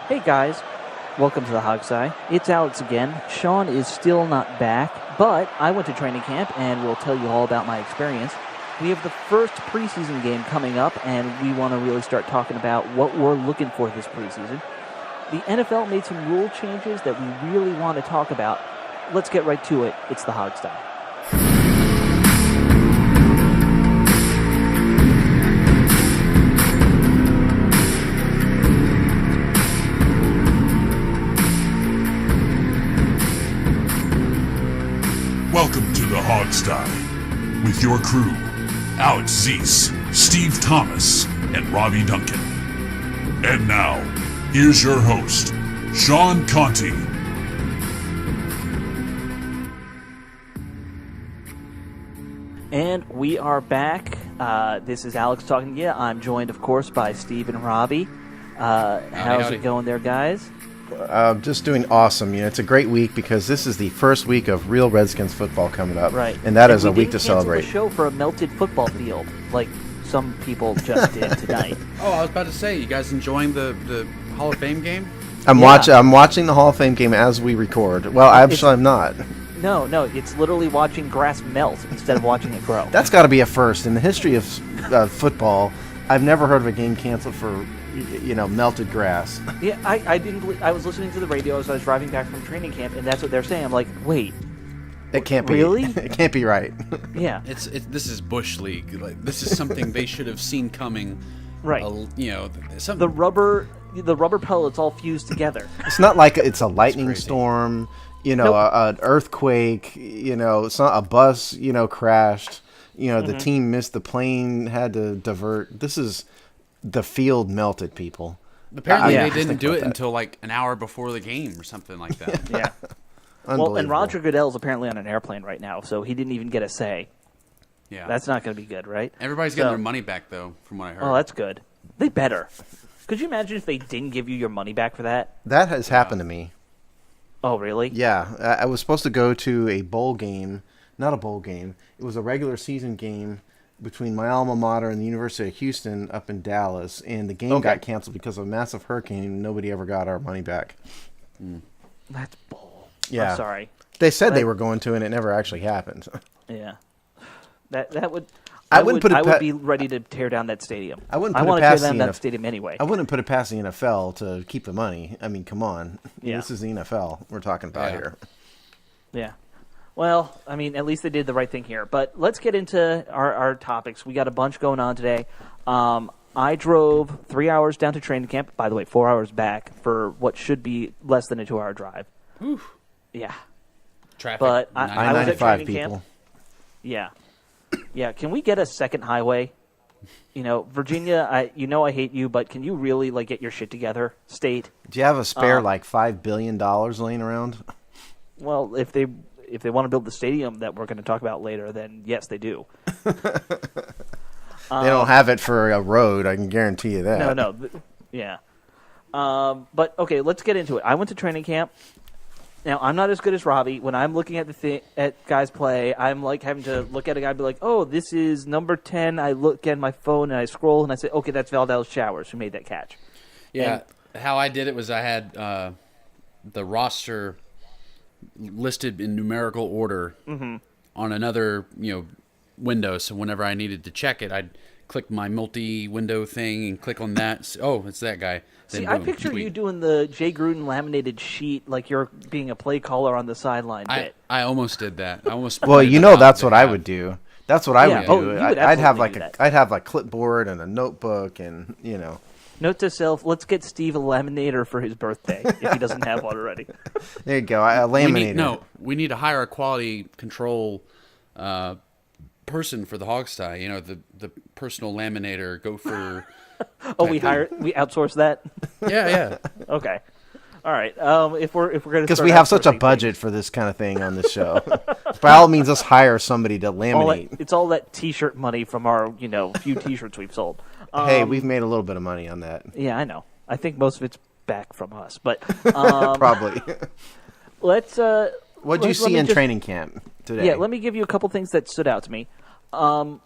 Hey guys, welcome to the Hog's Eye. It's Alex again. Sean is still not back, but I went to training camp and will tell you all about my experience. We have the first preseason game coming up, and we want to really start talking about what we're looking for this preseason. The NFL made some rule changes that we really want to talk about. Let's get right to it. It's the Hog's Eye. Welcome to the Hogsty with your crew, Alex Zeese, Steve Thomas, and Robbie Duncan. And now, here's your host, Sean Conti. And we are back. This is Alex talking to you. I'm joined, of course, by Steve and Robbie. How's it going there, guys? Just doing awesome. You know, it's a great week because this is the first week of real Redskins football coming up. Right. And that is a week to celebrate. We didn't cancel the show for a melted football field, like some people just did tonight. Oh, I was about to say, you guys enjoying the Hall of Fame game? I'm watching the Hall of Fame game as we record. Well, I'm not. No, it's literally watching grass melt instead of watching it grow. That's got to be a first in the history of football. I've never heard of a game canceled for melted grass. Yeah, I didn't believe. I was listening to the radio as I was driving back from training camp, and that's what they're saying. I'm like, wait, it can't be. Really? It can't be right. Yeah, this is Bush League. Like, this is something they should have seen coming. Right. Something. The rubber pellets all fused together. It's not like it's a lightning crazy. storm. Nope. An earthquake. It's not a bus. Crashed. The team missed the plane, had to divert. This is the field melted, people. Apparently, they didn't do it until like an hour before the game or something like that. Yeah. Well, and Roger Goodell's apparently on an airplane right now, so he didn't even get a say. Yeah. That's not going to be good, right? Everybody's getting their money back, though, from what I heard. Oh, that's good. They better. Could you imagine if they didn't give you your money back for that? That has happened to me. Oh, really? Yeah. I was supposed to go to a bowl game. Not a bowl game. It was a regular season game between my alma mater and the University of Houston up in Dallas, and the game got canceled because of a massive hurricane, and nobody ever got our money back. That's bull. Yeah. I'm sorry. They said they were going to, and it never actually happened. Yeah. That would... I would be ready to tear down that stadium. I want to tear down that stadium anyway. I wouldn't put it past the NFL to keep the money. I mean, come on. Yeah. This is the NFL we're talking about here. Yeah. Well, I mean, at least they did the right thing here. But let's get into our topics. We got a bunch going on today. I drove 3 hours down to training camp. By the way, 4 hours back for what should be less than a 2-hour drive. Oof. Yeah. Traffic. But I was at training people. camp. Yeah. Yeah. Can we get a second highway? Virginia, I hate you, but can you really get your shit together, state? Do you have a spare $5 billion laying around? Well, if they want to build the stadium that we're going to talk about later, then yes, they do. They don't have it for a road, I can guarantee you that. No. Yeah. But, okay, let's get into it. I went to training camp. Now, I'm not as good as Robbie. When I'm looking at guys play, I'm having to look at a guy and be like, oh, this is number 10. I look at my phone and I scroll and I say, okay, that's Valdez Showers who made that catch. Yeah. How I did it was I had the roster listed in numerical order on another window. So whenever I needed to check it, I'd click my multi-window thing and click on that. Oh, it's that guy. See, then I boom, picture tweet. you doing the Jay Gruden laminated sheet like you're being a play caller on the sideline bit. I almost did that. I almost. Well, that's what I would do. That's what I would do. Oh, you would I'd have absolutely do that. I'd have clipboard and a notebook and Note to self: let's get Steve a laminator for his birthday if he doesn't have one already. There you go. A laminator. We need to hire a quality control person for the Hogsty. The personal laminator. Go for. We outsource that. Yeah. Okay. All right. If we're going to because we have such a budget for this kind of thing on this show. By all means, let's hire somebody to laminate. It's all that T-shirt money from our few T-shirts we've sold. Hey, we've made a little bit of money on that. Yeah, I know. I think most of it's back from us, but probably. Let's. What did you see in training camp today? Yeah, let me give you a couple things that stood out to me. One,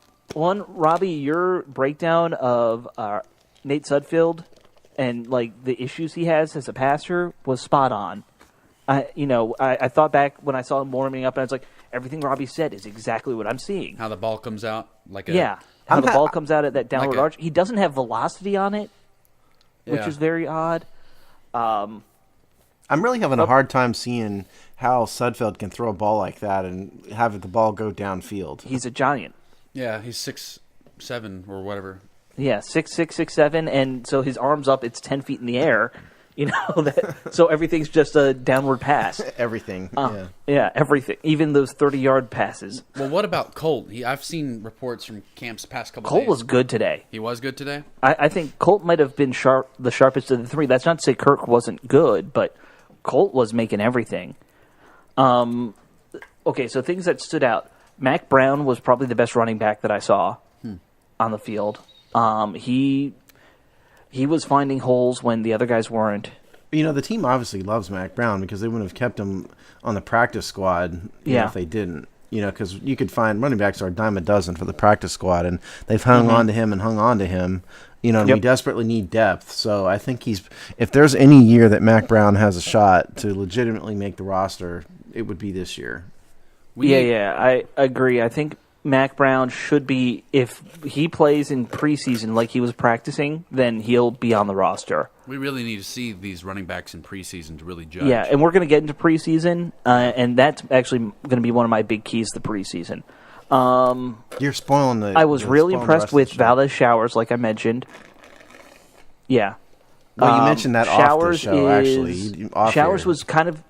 Robbie, your breakdown of Nate Sudfeld and like the issues he has as a passer was spot on. I thought back when I saw him warming up, and I was like, everything Robbie said is exactly what I'm seeing. How the ball comes out, how the ball comes out at that downward arch. He doesn't have velocity on it, which is very odd. I'm really having a hard time seeing how Sudfeld can throw a ball like that and have the ball go downfield. He's a giant. Yeah, he's 6'7" or whatever. Yeah, 6'6", 6'7", and so his arm's up. It's 10 feet in the air. So everything's just a downward pass. Everything. Yeah, everything. Even those 30-yard passes. Well, what about Colt? I've seen reports from camps the past couple days. Colt was good today. He was good today? I think Colt might have been the sharpest of the three. That's not to say Kirk wasn't good, but Colt was making everything. Okay, so things that stood out. Mac Brown was probably the best running back that I saw on the field. He was finding holes when the other guys weren't. The team obviously loves Mac Brown because they wouldn't have kept him on the practice squad if they didn't. Because you could find running backs are a dime a dozen for the practice squad, and they've hung on to him and hung on to him. And we desperately need depth. So I think if there's any year that Mac Brown has a shot to legitimately make the roster, it would be this year. I agree. I think Mac Brown should be, if he plays in preseason like he was practicing, then he'll be on the roster. We really need to see these running backs in preseason to really judge. Yeah, and we're going to get into preseason, and that's actually going to be one of my big keys to preseason. You're spoiling the. I was really impressed with Valdez Showers, like I mentioned. Yeah. Well, you mentioned that Showers off the show, actually. Showers was kind of...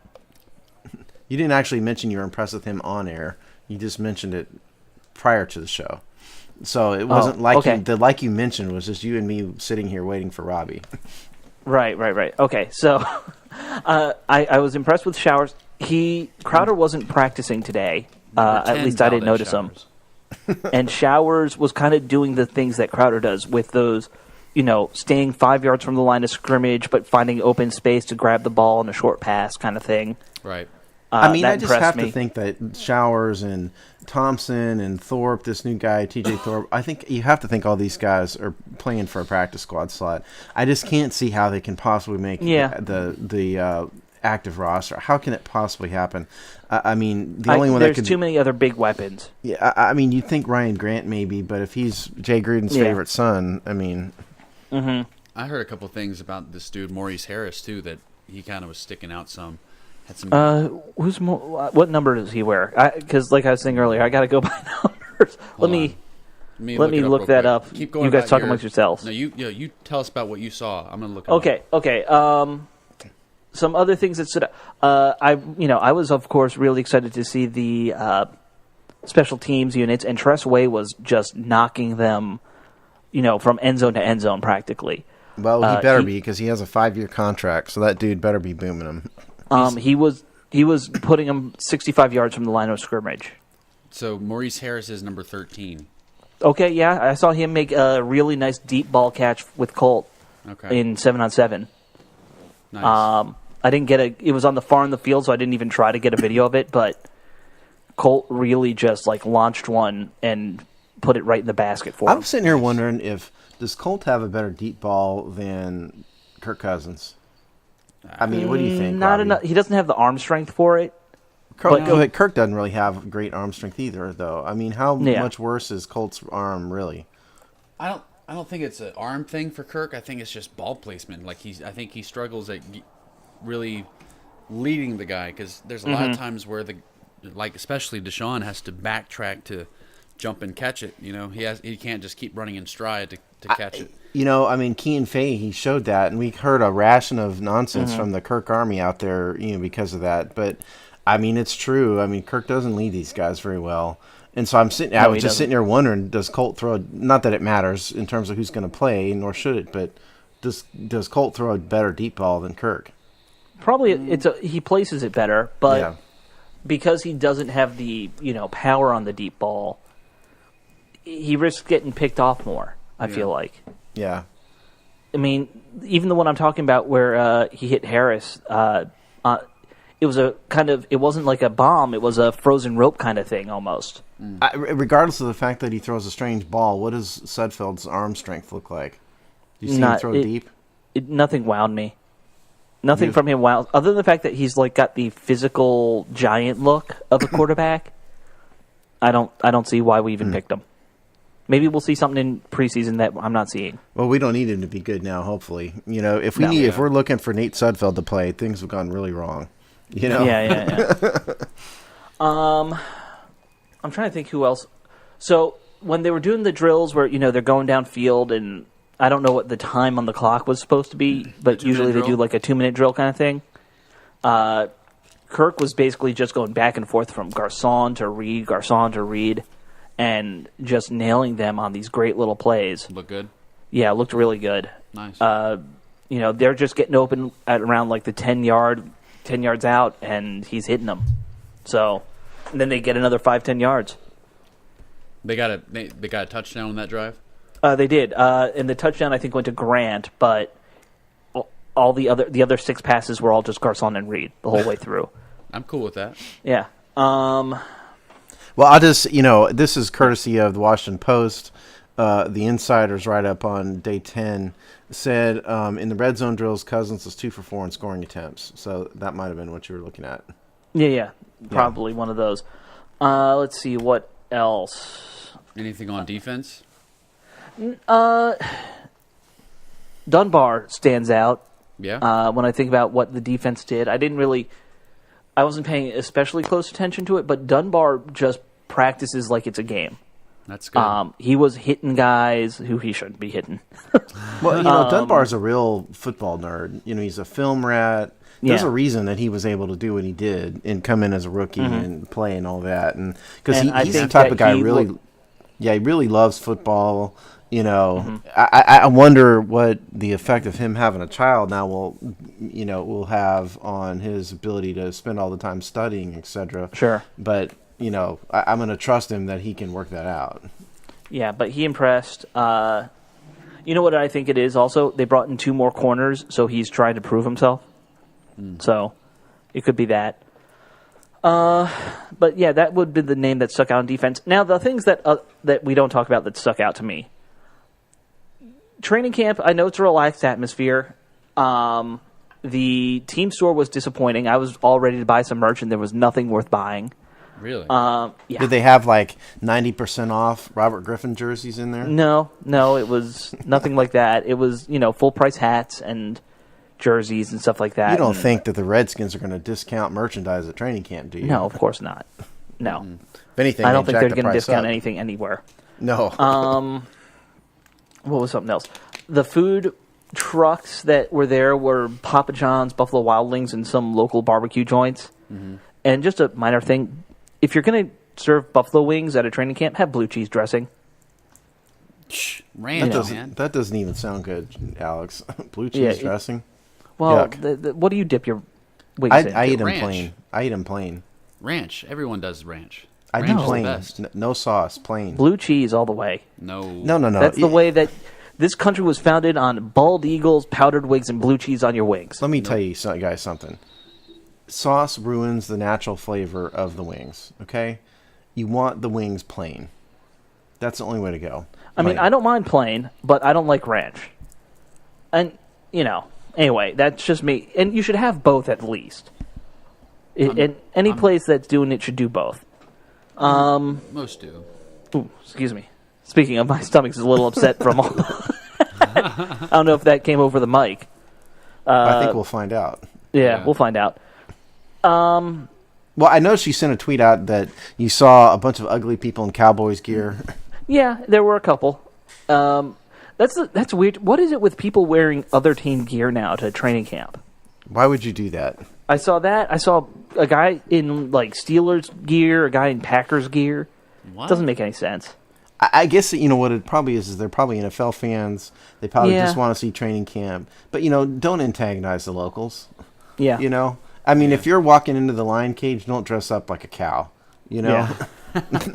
You didn't actually mention you were impressed with him on air. You just mentioned it prior to the show. So it wasn't like you mentioned was just you and me sitting here waiting for Robbie. Right. Okay, so I was impressed with Showers. Crowder wasn't practicing today. At least I didn't notice him. And Showers was kind of doing the things that Crowder does with those, staying 5 yards from the line of scrimmage, but finding open space to grab the ball in a short pass kind of thing. Right. I just have to think that Showers and Thompson and Thorpe, this new guy, TJ Thorpe, I think you have to think all these guys are playing for a practice squad slot. I just can't see how they can possibly make the active roster. How can it possibly happen? Only one there's too many other big weapons. Yeah, you'd think Ryan Grant maybe, but if he's Jay Gruden's favorite son, I heard a couple things about this dude Maurice Harris too, that he kind of was sticking out some. What number does he wear? Because like I was saying earlier, I got to go by numbers. Let me look that up. Keep going. You guys talk amongst yourselves. No, you tell us about what you saw. I'm gonna look. Okay. Some other things that stood out. I was of course really excited to see the special teams units, and Tress Way was just knocking them, from end zone to end zone practically. Well, he better be because he has a 5-year contract, so that dude better be booming him. He was putting him 65 yards from the line of scrimmage. So Maurice Harris is number 13. Okay, yeah, I saw him make a really nice deep ball catch with Colt in 7-on-7. Nice. I didn't get it was on the far in the field, so I didn't even try to get a video of it, but Colt really just launched one and put it right in the basket for him. I'm sitting here wondering does Colt have a better deep ball than Kirk Cousins? What do you think? Not enough. He doesn't have the arm strength for it. Kirk doesn't really have great arm strength either, though. How much worse is Colt's arm really? I don't think it's an arm thing for Kirk. I think it's just ball placement. I think he struggles at really leading the guy because there's a lot of times where especially Deshaun has to backtrack to jump and catch it. He can't just keep running in stride to catch it. Kean Fay, he showed that, and we heard a ration of nonsense from the Kirk Army out there, because of that. But, it's true. Kirk doesn't lead these guys very well. And so I was just sitting here wondering, does Colt throw, not that it matters in terms of who's going to play, nor should it, but does Colt throw a better deep ball than Kirk? Probably he places it better, but because he doesn't have the, power on the deep ball, he risks getting picked off more, I feel like. Yeah. Even the one I'm talking about where he hit Harris, it wasn't like a bomb, it was a frozen rope kind of thing almost. Regardless of the fact that he throws a strange ball, what does Sudfeld's arm strength look like? Do you see him throw deep? nothing wowed me. Nothing from him wowed, other than the fact that he's like got the physical giant look of a quarterback. I don't see why we even picked him. Maybe we'll see something in preseason that I'm not seeing. Well, we don't need him to be good now. Hopefully, if we're looking for Nate Sudfeld to play, things have gone really wrong. Yeah. I'm trying to think who else. So when they were doing the drills, where they're going downfield, and I don't know what the time on the clock was supposed to be, but usually they do like a 2-minute drill kind of thing. Kirk was basically just going back and forth from Garcon to Reed, and just nailing them on these great little plays. Look good? Yeah, it looked really good. Nice. They're just getting open at around like the 10 yards out, and he's hitting them. So, and then they get another 5-10 yards. They got a touchdown on that drive? They did. And the touchdown, I think, went to Grant, but all the other 6 passes were all just Garcon and Reed the whole way through. I'm cool with that. Yeah. Well, I'll just, this is courtesy of the Washington Post. The insiders right up on day 10 said in the red zone drills, Cousins was 2 for 4 in scoring attempts. So that might have been what you were looking at. Yeah. Probably one of those. Let's see, what else? Anything on defense? Dunbar stands out. Yeah. When I think about what the defense did, I wasn't paying especially close attention to it, but Dunbar just practices like it's a game. That's good. He was hitting guys who he shouldn't be hitting. Well, Dunbar's a real football nerd. He's a film rat. There's a reason that he was able to do what he did and come in as a rookie and play and all that. And because he's the type of guy he really loves football. I wonder what the effect of him having a child now will have on his ability to spend all the time studying, etc. Sure. But I'm going to trust him that he can work that out. Yeah, but he impressed. You know what I think it is also? They brought in 2 more corners, so he's trying to prove himself. So it could be that. But yeah, that would be the name that stuck out on defense. Now, the things that we don't talk about that stuck out to me. Training camp, I know it's a relaxed atmosphere. The team store was disappointing. I was all ready to buy some merch, and there was nothing worth buying. Really? Yeah. Did they have like 90% off Robert Griffin jerseys in there? No, it was nothing like that. It was, full price hats and jerseys and stuff like that. You don't think that the Redskins are going to discount merchandise at training camp, do you? No, of course not. No. If anything, I don't think they're going to discount anything anywhere. No. What was something else? The food trucks that were there were Papa John's, Buffalo Wild Wings, and some local barbecue joints. Mm-hmm. And just a minor thing, if you're going to serve buffalo wings at a training camp, have blue cheese dressing. Ranch, man. That doesn't even sound good, Alex. Blue cheese dressing? Well, what do you dip your wings in? I eat them plain. I eat them plain. Ranch. Everyone does ranch. I do plain. No sauce, plain. Blue cheese all the way. No. That's the way that this country was founded, on bald eagles, powdered wigs, and blue cheese on your wings. Let me tell you guys something. Sauce ruins the natural flavor of the wings, okay? You want the wings plain. That's the only way to go. I mean, I don't mind plain, but I don't like ranch. And, anyway, that's just me. And you should have both at least. And any place that's doing it should do both. Most do. Ooh, excuse me. Speaking of, my stomach's a little upset from all... I don't know if that came over the mic. I think we'll find out. Yeah, we'll find out. Well, I know she sent a tweet out that you saw a bunch of ugly people in Cowboys gear. Yeah, there were a couple. That's weird. What is it with people wearing other team gear now to training camp? Why would you do that? I saw that. I saw a guy in Steelers gear, a guy in Packers gear. What? Doesn't make any sense. I guess what it probably is they're probably NFL fans. They probably just want to see training camp. But, don't antagonize the locals. Yeah. I mean, if you're walking into the lion cage, don't dress up like a cow, Yeah.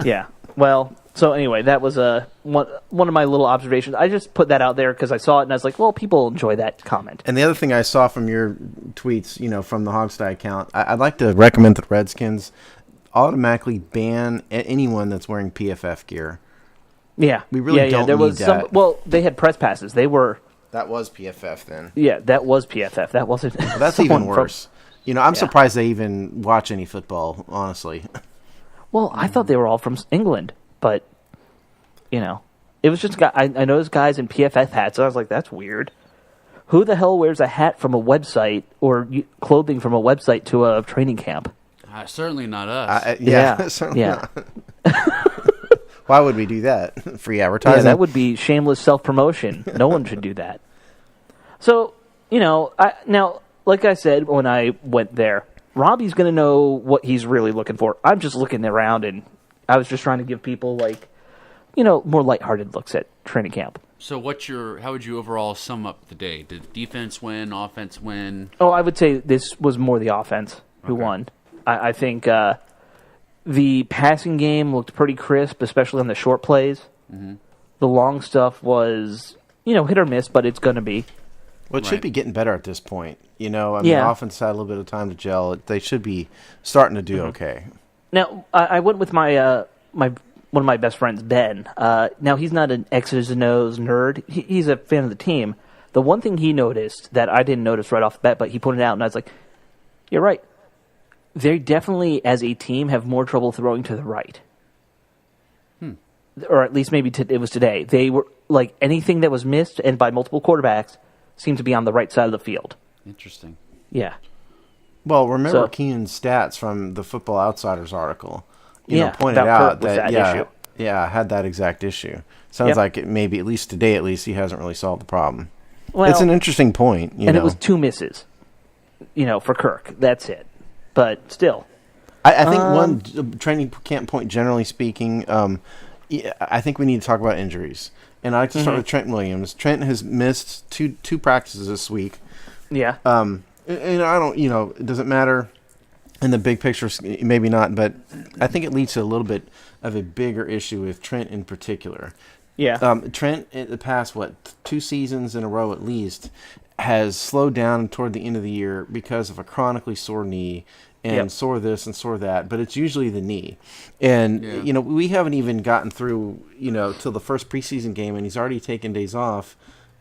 Yeah. Well, so anyway, that was one of my little observations. I just put that out there because I saw it and I was like, well, people enjoy that comment. And the other thing I saw from your tweets, from the Hogsty account, I'd like to recommend that the Redskins automatically ban anyone that's wearing PFF gear. Yeah. We really don't there need was that. Well, they had press passes. They were That was PFF then. Yeah, that was PFF. That wasn't. Well, that's even worse. I'm surprised they even watch any football, honestly. Well, I thought they were all from England, but it was just I noticed guys in PFF hats. And I was like, that's weird. Who the hell wears a hat from a website or clothing from a website to a training camp? Certainly not us. Certainly not. Why would we do that? Free advertising? Yeah, that would be shameless self-promotion. No one should do that. So, now, like I said when I went there, Robbie's going to know what he's really looking for. I'm just looking around, and I was just trying to give people, more lighthearted looks at training camp. So how would you overall sum up the day? Did defense win, offense win? Oh, I would say this was more the offense who won. I think the passing game looked pretty crisp, especially on the short plays. Mm-hmm. The long stuff was, hit or miss, but it's going to be. Well, it should be getting better at this point. The offense had a little bit of time to gel. They should be starting to do okay. Now, I went with my one of my best friends, Ben. Now, he's not an X's and O's nerd. He's a fan of the team. The one thing he noticed that I didn't notice right off the bat, but he pointed out, and I was like, you're right. They definitely, as a team, have more trouble throwing to the right. Or at least maybe it was today. They were, like, anything that was missed, and by multiple quarterbacks, seemed to be on the right side of the field. Interesting. Yeah. Well, remember Keenan's stats from the Football Outsiders article. Pointed out that had that exact issue. Sounds like maybe, at least today, he hasn't really solved the problem. Well, it's an interesting point. It was 2 misses, for Kirk. That's it. But still. I think one training camp point, generally speaking, I think we need to talk about injuries. And I like to start with Trent Williams. Trent has missed two practices this week. Yeah. And I don't, it doesn't matter in the big picture, maybe not, but I think it leads to a little bit of a bigger issue with Trent in particular. Yeah. Trent, in the past, 2 seasons in a row at least, has slowed down toward the end of the year because of a chronically sore knee and sore this and sore that, but it's usually the knee. And, we haven't even gotten through, till the first preseason game, and he's already taken days off,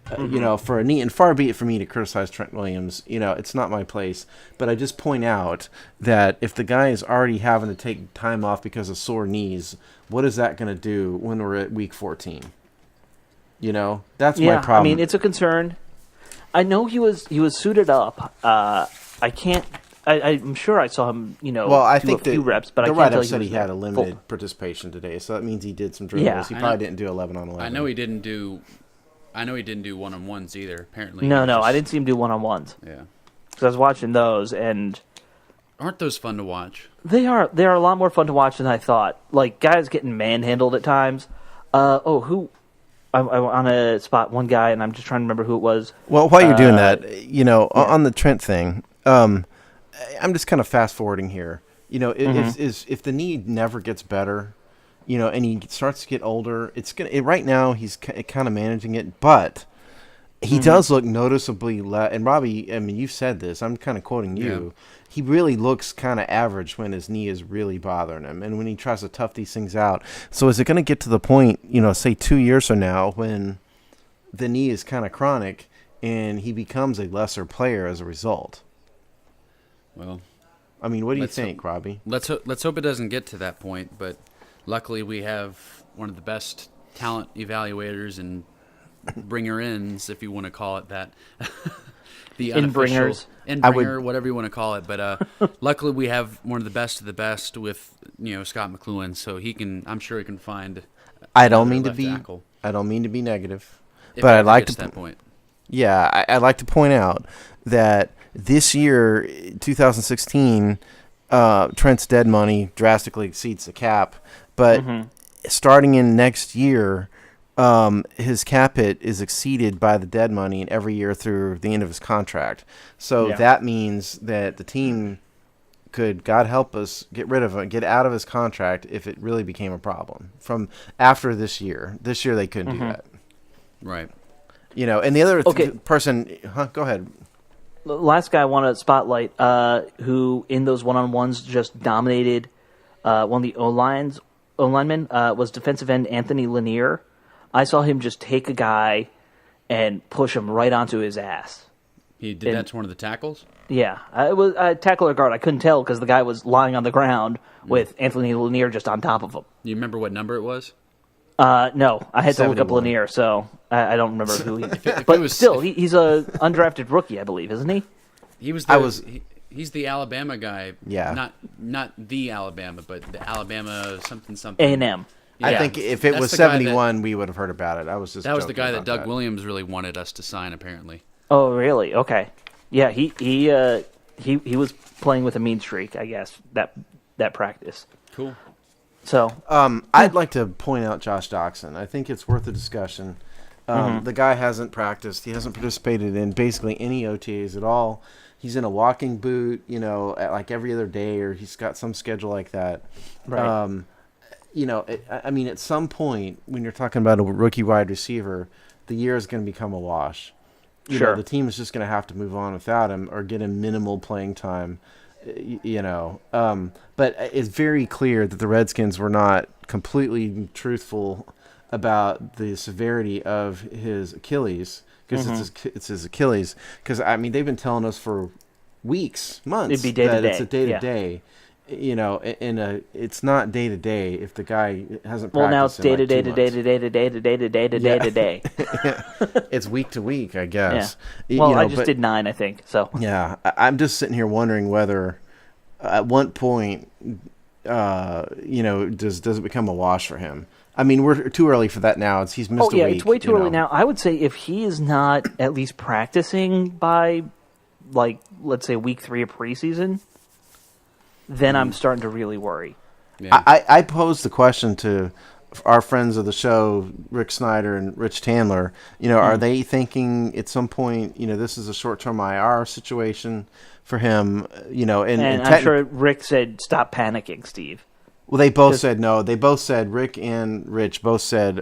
for a knee. And far be it for me to criticize Trent Williams. It's not my place. But I just point out that if the guy is already having to take time off because of sore knees, what is that going to do when we're at week 14? That's my problem. I mean, it's a concern. I know he was suited up. I'm sure I saw him, I think a few reps, but I can't tell you said he had a limited participation today, so that means he did some drills. Yeah. He probably didn't do 11 on 11. I know he didn't do one-on-ones either. Apparently, no, I didn't see him do one-on-ones. Yeah, because I was watching those, and aren't those fun to watch? They are a lot more fun to watch than I thought. Like guys getting manhandled at times. I'm on a spot one guy, and I'm just trying to remember who it was. Well, while you're doing that, on the Trent thing, I'm just kind of fast forwarding here. If the knee never gets better, and he starts to get older, right now he's kind of managing it, but he does look noticeably less. And Robbie, I mean, you've said this. I'm kind of quoting you. Yeah. He really looks kind of average when his knee is really bothering him, and when he tries to tough these things out. So is it going to get to the point, say 2 years from now, when the knee is kind of chronic and he becomes a lesser player as a result? Well, I mean, what do you think, Robbie? Let's hope it doesn't get to that point, but luckily we have one of the best talent evaluators and bringer-ins, if you want to call it that. The in-bringers. In-bringer, whatever you want to call it. But luckily we have one of the best of the best with, Scott McLuhan, so I'm sure he can find I don't mean to be negative, if but I'd like to that point. Yeah, I'd like to point out that this year, 2016, Trent's dead money drastically exceeds the cap. But starting in next year, his cap hit is exceeded by the dead money in every year through the end of his contract. So that means that the team could, God help us, get rid of him, get out of his contract if it really became a problem. From after this year. This year they couldn't do that. Right. And the other person, go ahead. The last guy I want to spotlight, who in those one-on-ones just dominated one of the O-linemen, was defensive end Anthony Lanier. I saw him just take a guy and push him right onto his ass. He did that to one of the tackles? Yeah. It was tackle or guard. I couldn't tell because the guy was lying on the ground with Anthony Lanier just on top of him. You remember what number it was? No. I had to look up 71. Lanier, so I don't remember who he If But it was, still, he's a undrafted rookie, I believe, isn't he? He was. He's the Alabama guy. Yeah. Not the Alabama, but the Alabama something. A&M. Yeah. I think if it That's was the guy 71, we would have heard about it. I was just that was the joking guy that about Doug Williams really wanted us to sign. Apparently. Oh, really? Okay. Yeah, he was playing with a mean streak, I guess, that practice. Cool. So, I'd like to point out Josh Doxson. I think it's worth a discussion. The guy hasn't practiced. He hasn't participated in basically any OTAs at all. He's in a walking boot, like every other day, or he's got some schedule like that. right. I mean, at some point, when you're talking about a rookie wide receiver, the year is going to become a wash. Sure. The team is just going to have to move on without him or get him minimal playing time. But it's very clear that the Redskins were not completely truthful about the severity of his Achilles, because it's his Achilles. Because they've been telling us for weeks, months, It'd be day to that day. it's a day to day. It's not day to day if the guy hasn't. Well, now it's practiced day in to like day 2 to day months. to day to day to day to day to day to day. It's week to week, I guess. Yeah. Well, I just did 9, I think. So Yeah, I'm just sitting here wondering whether, at what point, does it become a wash for him? I mean, we're too early for that now. He's missed a week. It's way too early now. I would say if he is not at least practicing by, let's say week 3 of preseason, then I'm starting to really worry. Yeah. I posed the question to our friends of the show, Rick Snyder and Rich Tandler. Are they thinking at some point, this is a short-term IR situation for him? And I'm sure Rick said, "Stop panicking, Steve." Well, they both said no. They both said, Rick and Rich both said,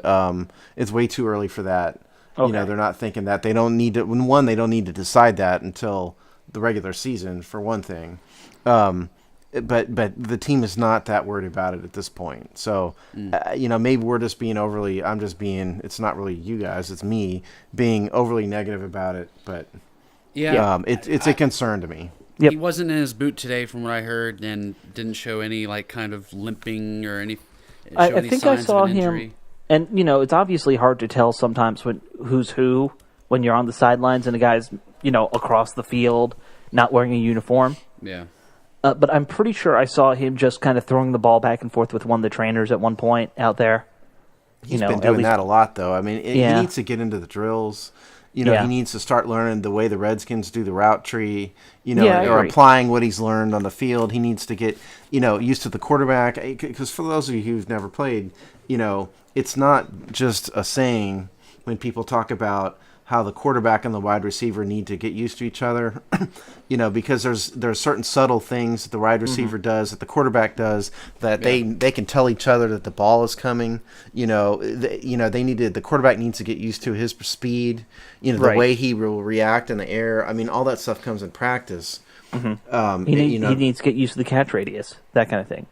it's way too early for that. Okay. They're not thinking that. They don't need to. One, they don't need to decide that until the regular season, for one thing. But the team is not that worried about it at this point. So, maybe we're just being overly. It's not really you guys. It's me being overly negative about it. But it's a concern to me. Yep. He wasn't in his boot today, from what I heard, and didn't show any kind of limping or any. I think I saw him, and it's obviously hard to tell sometimes who's who when you're on the sidelines and the guy's across the field not wearing a uniform. Yeah. But I'm pretty sure I saw him just kind of throwing the ball back and forth with one of the trainers at one point out there. He's been doing that a lot, though. He needs to get into the drills. He needs to start learning the way the Redskins do the route tree, or applying what he's learned on the field. He needs to get, used to the quarterback. Because for those of you who've never played, it's not just a saying when people talk about how the quarterback and the wide receiver need to get used to each other, because there's certain subtle things that the wide receiver does, that the quarterback does, that they can tell each other that the ball is coming. The quarterback needs to get used to his speed, the way he will react in the air. All that stuff comes in practice. He needs to get used to the catch radius, that kind of thing.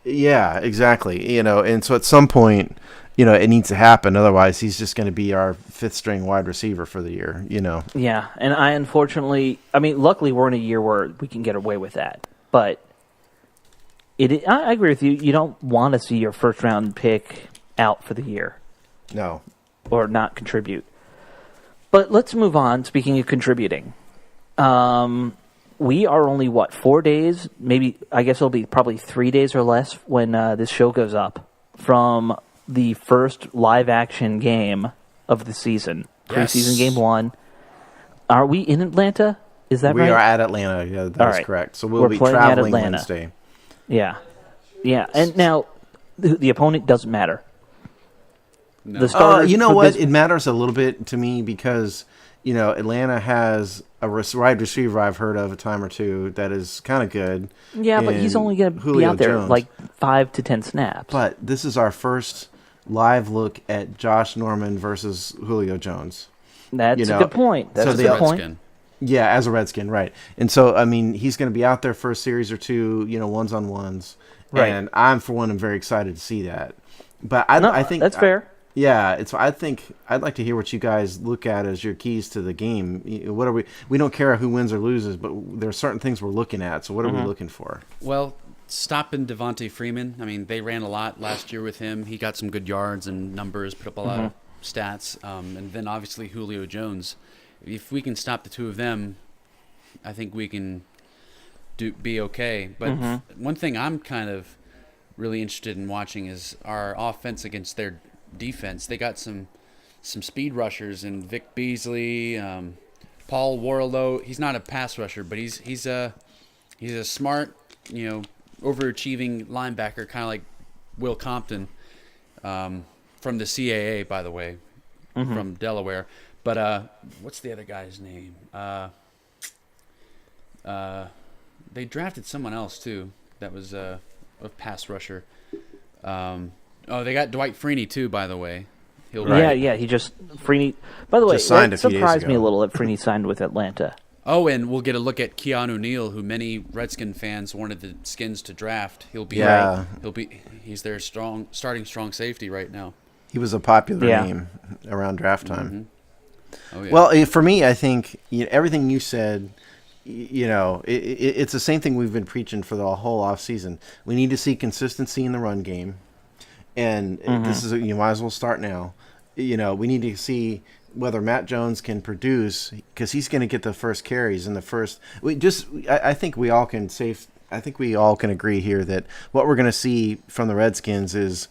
Yeah, exactly. And so at some point, it needs to happen. Otherwise, he's just going to be our 5th string wide receiver for the year, Yeah, and I unfortunately, luckily we're in a year where we can get away with that. But I agree with you. You don't want to see your first-round pick out for the year. No. Or not contribute. But let's move on, speaking of contributing. We are only, 4 days? Maybe, I guess it'll be probably 3 days or less when this show goes up from the first live-action game of the season. Yes. Preseason game 1. Are we in Atlanta? Is that right? We are at Atlanta. Yeah, that is correct. So we'll be playing at traveling Atlanta. Wednesday. Yeah. Yeah, and now the opponent doesn't matter. No. The starters You know for what? this- It matters a little bit to me because, Atlanta has a wide receiver I've heard of a time or two that is kind of good. Yeah, but he's only going to be Julio out there Jones. 5 to 10 snaps. But this is our first live look at Josh Norman versus Julio Jones. That's a good point. That's so a the good point. Redskin. Yeah, as a Redskin, right. And so, he's going to be out there for a series or two, ones-on-ones. Right. And I'm, for one, I'm very excited to see that. But I think that's fair. Yeah, I'd like to hear what you guys look at as your keys to the game. What are we don't care who wins or loses, but there are certain things we're looking at. So what are we looking for? Well, stopping Devontae Freeman. I mean, they ran a lot last year with him. He got some good yards and numbers, put up a lot of stats. And then obviously Julio Jones. If we can stop the two of them, I think we can be okay. But one thing I'm kind of really interested in watching is our offense against their defense. They got some speed rushers in Vic Beasley, Paul Warlow. He's not a pass rusher, but he's a smart, overachieving linebacker, kind of like Will Compton, from the CAA, by the way, from Delaware. But what's the other guy's name? They drafted someone else too. That was a pass rusher. They got Dwight Freeney too, by the way. Yeah. He just Freeney. By the way, signed it surprised me a little that Freeney signed with Atlanta. Oh, and we'll get a look at Keanu Neal, who many Redskin fans wanted the Skins to draft. He's their starting strong safety right now. He was a popular name around draft time. Oh, yeah. Well, for me, I think everything you said. It's the same thing we've been preaching for the whole off season. We need to see consistency in the run game, and this is you might as well start now. We need to see whether Matt Jones can produce, because he's going to get the first carries in the first. I think we all can agree here that what we're going to see from the Redskins is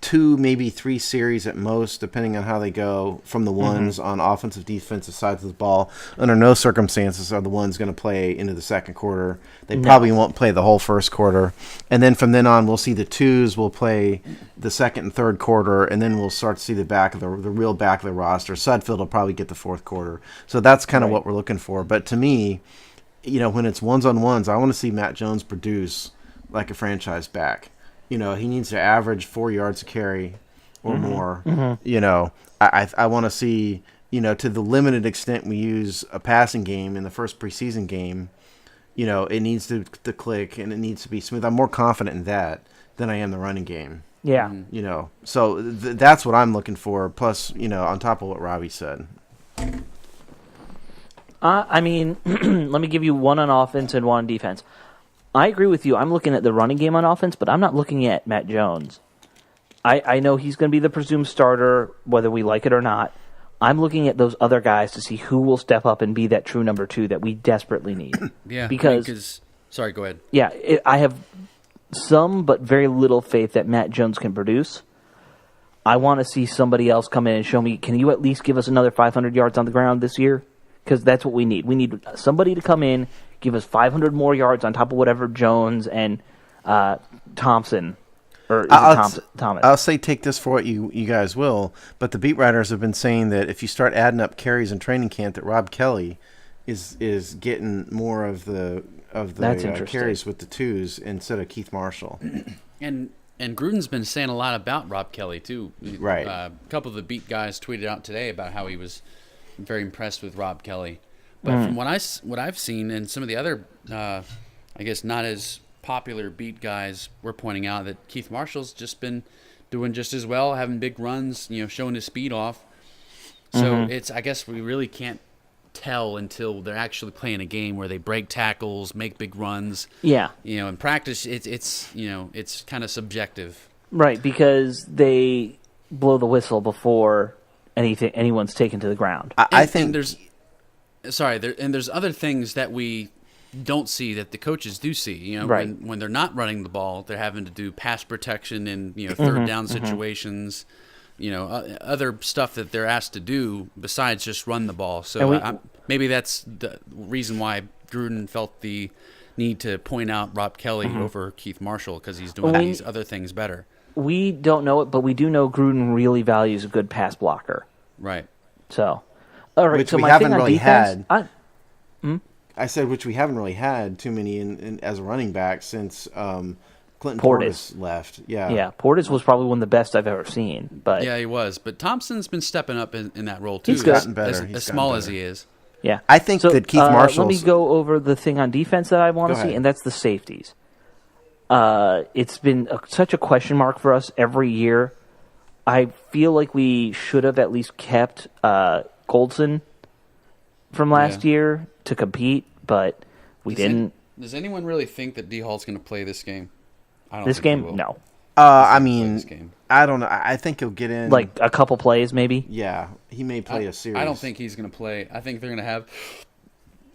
2, maybe 3 series at most, depending on how they go, from the ones on offensive, defensive sides of the ball. Under no circumstances are the ones going to play into the second quarter. They probably won't play the whole first quarter. And then from then on, we'll see the 2s will play the second and third quarter, and then we'll start to see the real back of the roster. Sudfeld will probably get the fourth quarter. So that's kind of what we're looking for. But to me, when it's ones-on-ones, I want to see Matt Jones produce like a franchise back. He needs to average 4 yards a carry or more. I want to see, to the limited extent we use a passing game in the first preseason game, it needs to click and it needs to be smooth. I'm more confident in that than I am the running game. Yeah. So that's what I'm looking for. Plus, on top of what Robbie said. Let me give you one on offense and one on defense. I agree with you. I'm looking at the running game on offense, but I'm not looking at Matt Jones. I know he's going to be the presumed starter, whether we like it or not. I'm looking at those other guys to see who will step up and be that true number 2 that we desperately need. Because sorry, go ahead. Yeah, I have some but very little faith that Matt Jones can produce. I want to see somebody else come in and show me, can you at least give us another 500 yards on the ground this year? Because that's what we need. We need somebody to come in, give us 500 more yards on top of whatever Jones and Thompson, or is it Thomas? I'll say take this for what you guys will, but the beat writers have been saying that if you start adding up carries in training camp, that Rob Kelly is getting more of the carries with the 2s instead of Keith Marshall. And Gruden's been saying a lot about Rob Kelly too. Right. A couple of the beat guys tweeted out today about how he was very impressed with Rob Kelly. But from what I've seen, and some of the other, I guess not as popular beat guys were pointing out, that Keith Marshall's just been doing just as well, having big runs, showing his speed off. So I guess we really can't tell until they're actually playing a game where they break tackles, make big runs. Yeah. In practice, it's kind of subjective. Right, because they blow the whistle before anyone's taken to the ground. I think there's other things that we don't see that the coaches do see. Right. When they're not running the ball, they're having to do pass protection in third down situations. Other stuff that they're asked to do besides just run the ball. So maybe that's the reason why Gruden felt the need to point out Rob Kelly over Keith Marshall, because he's doing these other things better. We don't know it, but we do know Gruden really values a good pass blocker. Right. So, all right. Which so we my haven't thing on really defense, had. I said which we haven't really had too many as a running back since Clinton Portis left. Yeah, Portis was probably one of the best I've ever seen. But yeah, he was. But Thompson's been stepping up in that role too. He's gotten better. As small as he is. Yeah, I think that Keith Marshall. Let me go over the thing on defense that I want to see, and that's the safeties. It's been such a question mark for us every year. I feel like we should have at least kept Goldson from last year to compete, but we didn't. Does anyone really think that D Hall's going to play this game? I don't This think game, he will. no. I mean, I don't know. I think he'll get in Like a couple plays, maybe. Yeah, he may play a series. I don't think he's going to play. I think they're going to have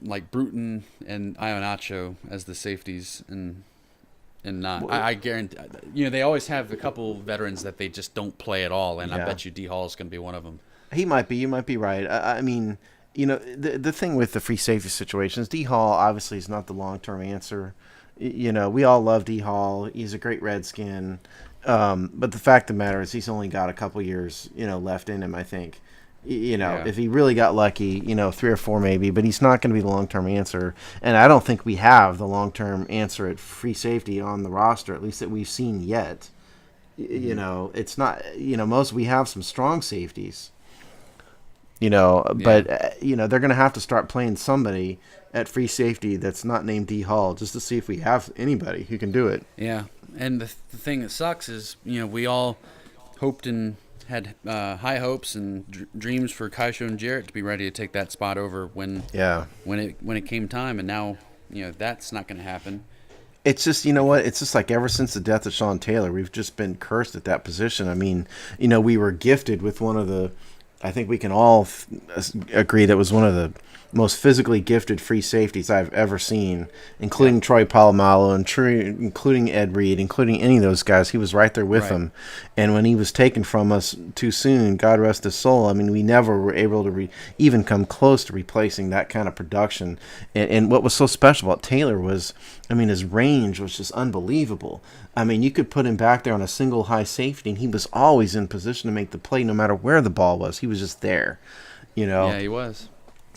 like Bruton and Ionacho as the safeties, and not. I guarantee. They always have a couple veterans that they just don't play at all, and I bet you D Hall is going to be one of them. He might be. You might be right. I mean, the thing with the free safety situation is D Hall obviously is not the long-term answer. We all love D Hall. He's a great Redskin. But the fact of the matter is he's only got a couple years, left in him, I think. If he really got lucky, 3 or 4 maybe, but he's not going to be the long-term answer. And I don't think we have the long-term answer at free safety on the roster, at least that we've seen yet. It's not, we have some strong safeties. But they're going to have to start playing somebody at free safety that's not named D Hall just to see if we have anybody who can do it. Yeah, and the thing that sucks is we all hoped and had high hopes and dreams for Kaisho and Jarrett to be ready to take that spot over when it came time, and now that's not going to happen. It's just, it's just like ever since the death of Sean Taylor, we've just been cursed at that position. I mean, we were gifted with one of the, I think we can all agree that was one of the most physically gifted free safeties I've ever seen, including Troy Polamalu, including Ed Reed, including any of those guys. He was right there with them. And when he was taken from us too soon, God rest his soul, I mean, we never were able to even come close to replacing that kind of production. And what was so special about Taylor was, I mean, his range was just unbelievable. I mean, you could put him back there on a single high safety, and he was always in position to make the play no matter where the ball was. He was just there, Yeah, he was.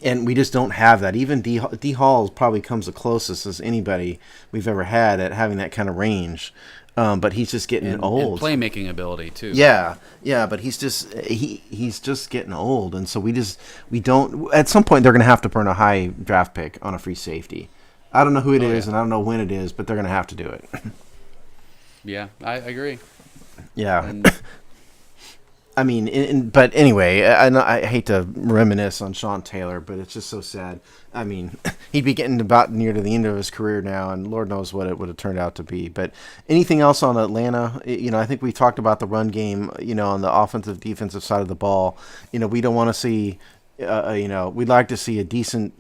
And we just don't have that. Even D Hall probably comes the closest as anybody we've ever had at having that kind of range. But he's just getting old. And playmaking ability too. Yeah, but he's just he's just getting old, and so we don't. At some point, they're going to have to burn a high draft pick on a free safety. I don't know who it is, and I don't know when it is, but they're going to have to do it. Yeah, I agree. Yeah. And I mean, but anyway, I hate to reminisce on Sean Taylor, but it's just so sad. I mean, he'd be getting about near to the end of his career now, and Lord knows what it would have turned out to be. But anything else on Atlanta? I think we talked about the run game, on the offensive, defensive side of the ball. We don't want to see, we'd like to see a decent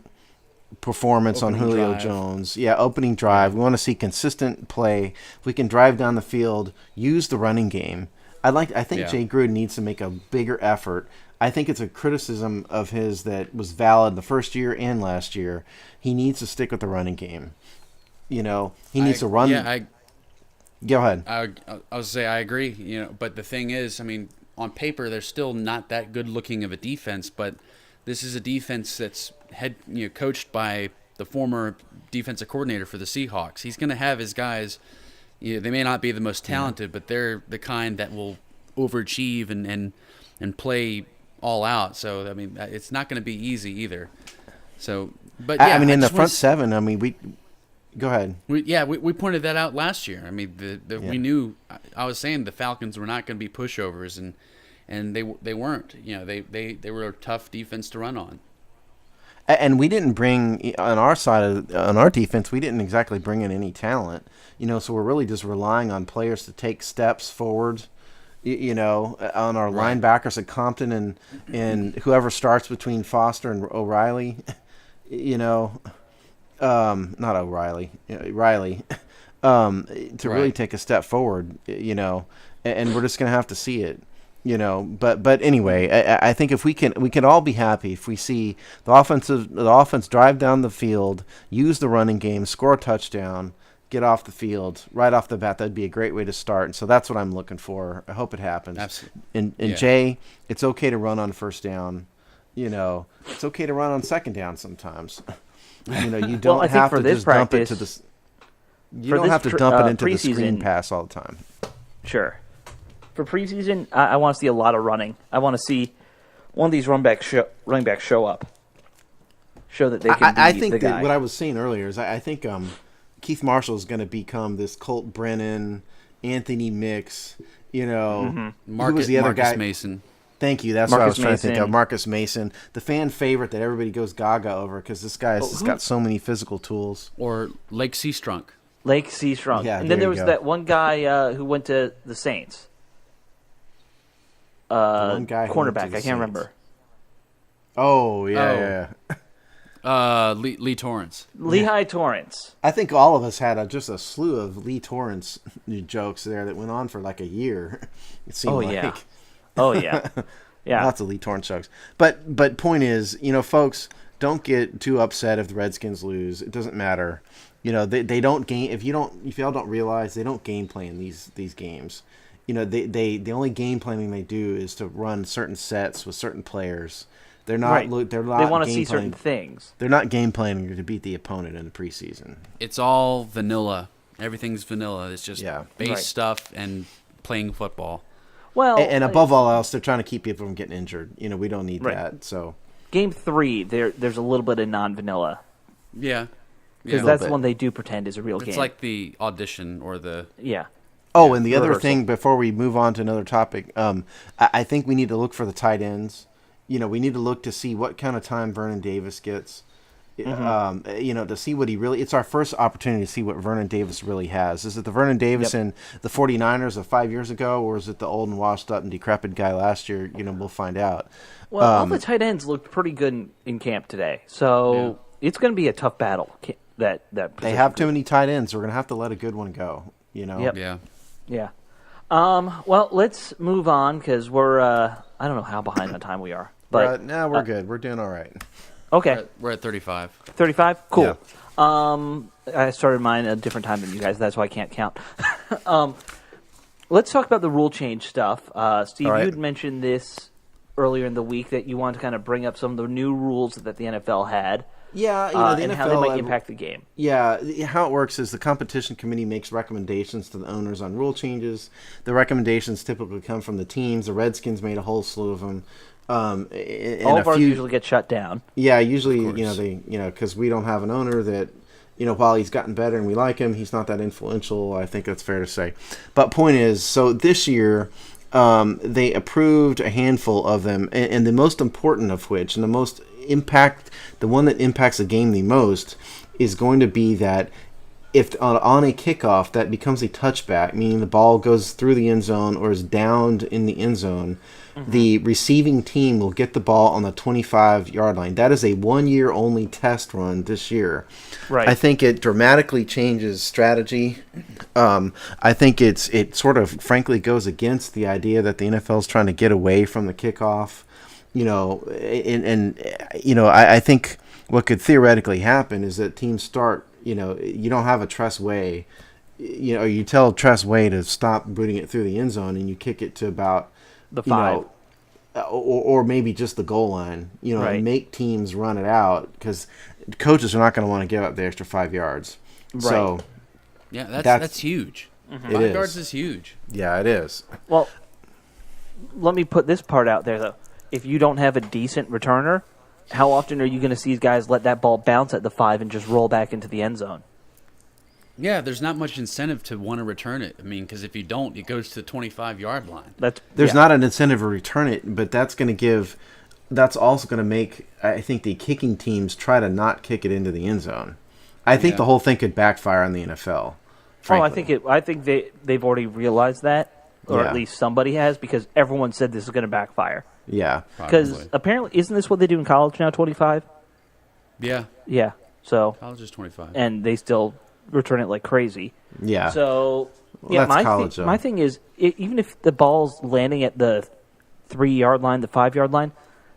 performance on Julio Jones. Yeah, opening drive. We want to see consistent play. If we can drive down the field, use the running game. I think Jay Gruden needs to make a bigger effort. I think it's a criticism of his that was valid the first year and last year. He needs to stick with the running game. He needs to run. Yeah, go ahead. I was say I agree. But the thing is, I mean, on paper they're still not that good looking of a defense. But this is a defense that's coached by the former defensive coordinator for the Seahawks. He's going to have his guys. They may not be the most talented, but they're the kind that will overachieve and play all out. So I mean, it's not going to be easy either. So, but yeah, I mean, in the front seven, I mean, we go ahead. We pointed that out last year. I mean, we knew. I was saying the Falcons were not going to be pushovers, and they weren't. They were a tough defense to run on. And we didn't bring on our side on our defense. We didn't exactly bring in any talent, So we're really just relying on players to take steps forward, on our linebackers at Compton and whoever starts between Foster and O'Reilly, not O'Reilly, Riley, to really take a step forward, and we're just gonna have to see it. But anyway, I think if we can all be happy if we see the offense drive down the field, use the running game, score a touchdown, get off the field right off the bat. That'd be a great way to start. And so that's what I'm looking for. I hope it happens. Absolutely. And Jay, it's okay to run on first down. It's okay to run on second down sometimes. You don't have to just dump it to the. You don't have to dump it into the screen pass all the time. Sure. For preseason, I want to see a lot of running. I want to see one of these running backs show up, show that they can be I think the guy. That what I was saying earlier is I think Keith Marshall is going to become this Colt Brennan, Anthony Mix, You know, who was Marcus the other guy? Mason. Thank you. That's what I was Marcus trying to think of. Mason. Marcus Mason, the fan favorite that everybody goes gaga over because this guy has just got so many physical tools. Or Lake Seastrunk. Lake Seastrunk. Yeah, And then there there you was go. that one guy who went to the Saints. One guy who went to Cornerback. the I can't Saints. remember. Oh, yeah. Lee Torrance. Lehigh Torrance. I think all of us had just a slew of Lee Torrance jokes there that went on for like a year. It seemed Oh, like. yeah. Oh, yeah. Yeah. Lots of Lee Torrance jokes. But point is, folks, don't get too upset if the Redskins lose. It doesn't matter. They don't game if y'all don't realize they don't game plan these games. They the only game planning they do is to run certain sets with certain players. They're not. Right. They're not. They want to game see certain planning- things. They're not game planning to beat the opponent in the preseason. It's all vanilla. Everything's vanilla. It's just base Right. stuff and playing football. Well, And above all else, they're trying to keep people from getting injured. We don't need Right. that. So Game 3, there's a little bit of non-vanilla. Yeah. Because Yeah. that's bit. the one they do pretend is a real It's game. like the audition or the... Yeah. Oh, and the other rehearsal. thing before we move on to another topic, I think we need to look for the tight ends. We need to look to see what kind of time Vernon Davis gets. To see what he really. It's our first opportunity to see what Vernon Davis really has. Is it the Vernon Davis in the 49ers of 5 years ago, or is it the old and washed up and decrepit guy last year? We'll find out. Well, all the tight ends looked pretty good in camp today. So it's going to be a tough battle. That They position. have too many tight ends. We're going to have to let a good one go. Yep. Yeah. Yeah. Well, let's move on because we're I don't know how behind on time we are. But we're good. We're doing all right. okay. We're at 35. 35? Cool. Yeah. I started mine at a different time than you guys. That's why I can't count. Let's talk about the rule change stuff. Steve, All right. you had mentioned this earlier in the week that you wanted to kind of bring up some of the new rules that the NFL had Yeah, the and NFL, how they might impact the game. Yeah, how it works is the competition committee makes recommendations to the owners on rule changes. The recommendations typically come from the teams. The Redskins made a whole slew of them. All of ours usually get shut down. Yeah, usually because we don't have an owner that while he's gotten better and we like him, he's not that influential. I think that's fair to say. But point is, so this year they approved a handful of them, and the most important of which, and the one that impacts the game the most, is going to be that if on a kickoff that becomes a touchback, meaning the ball goes through the end zone or is downed in the end zone, the receiving team will get the ball on the 25-yard line. That is a 1-year only test run this year. Right. I think it dramatically changes strategy. I think it sort of frankly goes against the idea that the NFL is trying to get away from the kickoff. I think what could theoretically happen is that teams start, you don't have a Tress Way, you tell Tress Way to stop booting it through the end zone and you kick it to about The 5. or maybe just the goal line, Right. and make teams run it out because coaches are not going to want to give up the extra 5 yards. Right. So, Yeah, That's- that's huge. It 5 is. yards is huge. yeah, it is. Well, let me put this part out there, though. If you don't have a decent returner, how often are you going to see guys let that ball bounce at the 5 and just roll back into the end zone? Yeah, there's not much incentive to want to return it. I mean, because if you don't, it goes to the 25-yard line. There's not an incentive to return it, but that's also going to make, I think, the kicking teams try to not kick it into the end zone. I think the whole thing could backfire on the NFL. Frankly. I think they've already realized that, or Yeah. at least somebody has, because everyone said this is going to backfire. Yeah. Because Probably. apparently, isn't this what they do in college now? 25. Yeah, Yeah. So college is 25. and they still return it like crazy. Yeah. So Well, that's college, though. my thing is, even if the ball's landing at the 3-yard line, the 5-yard line,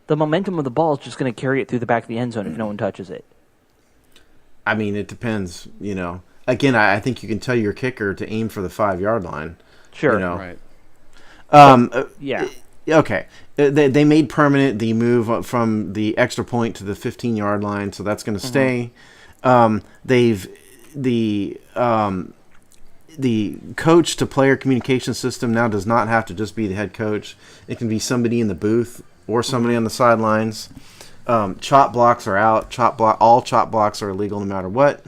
the momentum of the ball is just going to carry it through the back of the end zone if no one touches it. I mean, it depends, Again, I think you can tell your kicker to aim for the 5-yard line. Sure. Right. Yeah. Okay. They made permanent the move from the extra point to the 15-yard line, so that's going to stay. The coach to player communication system now does not have to just be the head coach. It can be somebody in the booth or somebody on the sidelines. Chop blocks are out. All chop blocks are illegal no matter what.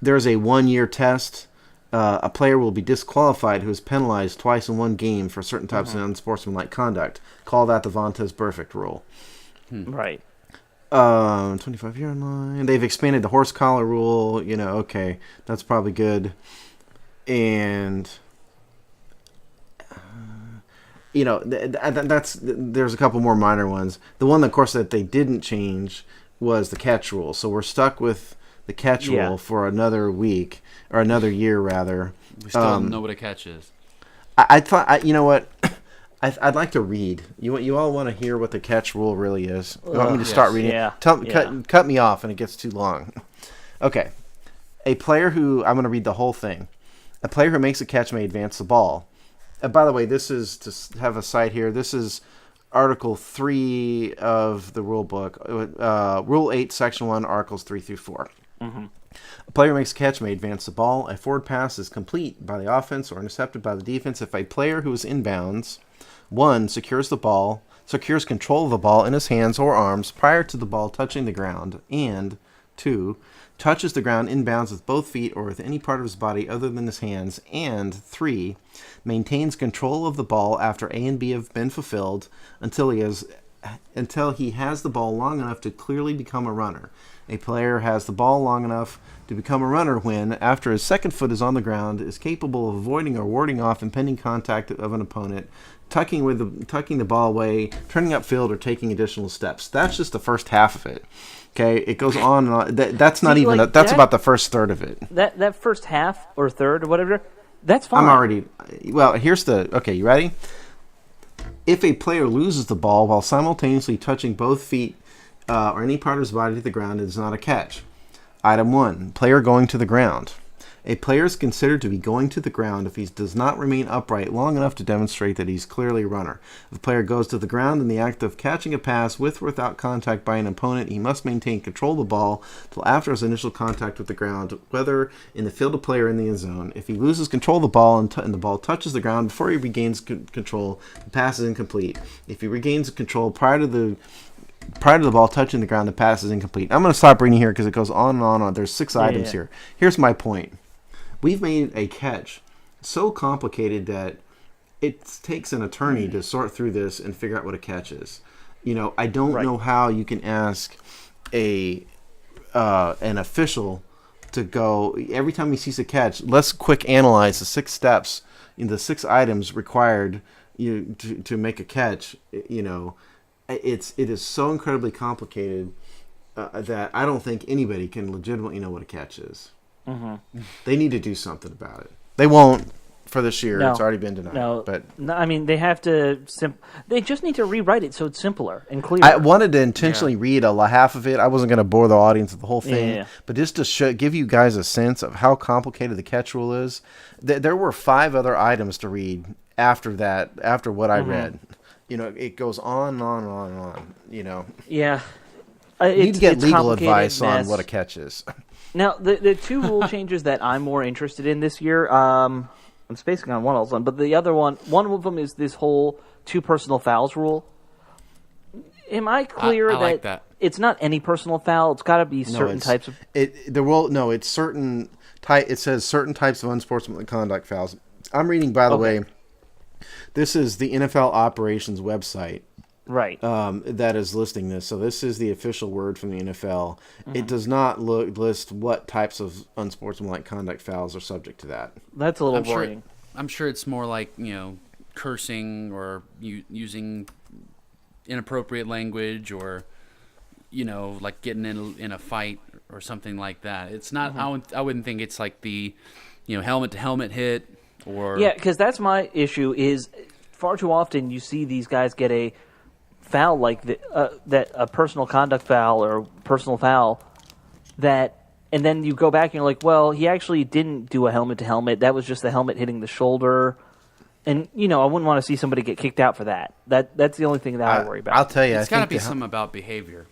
There's a 1-year test a player will be disqualified who is penalized twice in one game for certain types of unsportsmanlike conduct. Call that the Vontaze Burfict rule. Right. 25-yard line. They've expanded the horse collar rule. Okay, that's probably good. And there's a couple more minor ones. The one, of course, that they didn't change was the catch rule. So we're stuck with the catch rule for another week, or another year, rather. We still don't know what a catch is. I thought, you know what? I'd like to read. You all want to hear what the catch rule really is? You want me to start reading? Yeah. Cut me off, and it gets too long. Okay. A player who, I'm going to read the whole thing. A player who makes a catch may advance the ball. By the way, this is, to have a site here, this is Article 3 of the rule book. Rule 8, Section 1, Articles 3 through 4. A player who makes a catch may advance the ball. A forward pass is complete by the offense or intercepted by the defense if a player who is inbounds, 1, secures control of the ball in his hands or arms prior to the ball touching the ground, and 2, touches the ground inbounds with both feet or with any part of his body other than his hands, and 3, maintains control of the ball after A and B have been fulfilled until he has the ball long enough to clearly become a runner. A player has the ball long enough to become a runner when, after his second foot is on the ground, is capable of avoiding or warding off impending contact of an opponent, tucking the ball away, turning upfield, or taking additional steps. That's just the first half of it. Okay, it goes on and on. That's not even. That's about the first third of it. That first half or third or whatever, that's fine. I'm already. Well, here's the. Okay, you ready? If a player loses the ball while simultaneously touching both feet or any part of his body to the ground, it is not a catch. Item 1, player going to the ground. A player is considered to be going to the ground if he does not remain upright long enough to demonstrate that he's clearly a runner. If a player goes to the ground in the act of catching a pass with or without contact by an opponent, he must maintain control of the ball until after his initial contact with the ground, whether in the field of play or in the end zone. If he loses control of the ball and the ball touches the ground before he regains control, the pass is incomplete. If he regains control prior to the ball touching the ground, the pass is incomplete. I'm going to stop reading here because it goes on and on and on. There's 6 items here. Here's my point. We've made a catch so complicated that it takes an attorney to sort through this and figure out what a catch is. I don't know how you can ask an official to go, every time he sees a catch, let's quick analyze the 6 steps, the 6 items required to make a catch. It is so incredibly complicated that I don't think anybody can legitimately know what a catch is. They need to do something about it. They won't for this year. No. It's already been denied. I mean, they have to. They just need to rewrite it so it's simpler and clearer. I wanted to intentionally read half of it. I wasn't going to bore the audience with the whole thing, but just to give you guys a sense of how complicated the catch rule is. There were 5 other items to read after that. After what I read, it goes on and on and on and on. Yeah, you need to get legal advice on what a catch is. Now, the 2 rule changes that I'm more interested in this year, I'm spacing on one of them, but the other one of them is this whole 2 personal fouls rule. Am I clear I like that it's not any personal foul? It's got to be certain types of... It's certain type. It says certain types of unsportsmanlike conduct fouls. I'm reading, by the way, this is the NFL operations website. Right. That is listing this. So this is the official word from the NFL. It does not list what types of unsportsmanlike conduct fouls are subject to that. That's a little worrying. I'm sure it's more like, cursing or using inappropriate language or, like getting in a fight or something like that. It's not, I wouldn't think it's like the, helmet-to-helmet hit or... Yeah, because that's my issue is far too often you see these guys get a foul like that a personal conduct foul or personal foul and then you go back and you're like, well, he actually didn't do a helmet to helmet. That was just the helmet hitting the shoulder. And I wouldn't want to see somebody get kicked out for that. That's the only thing that I worry about. I'll tell you, it's got to be something about behavior.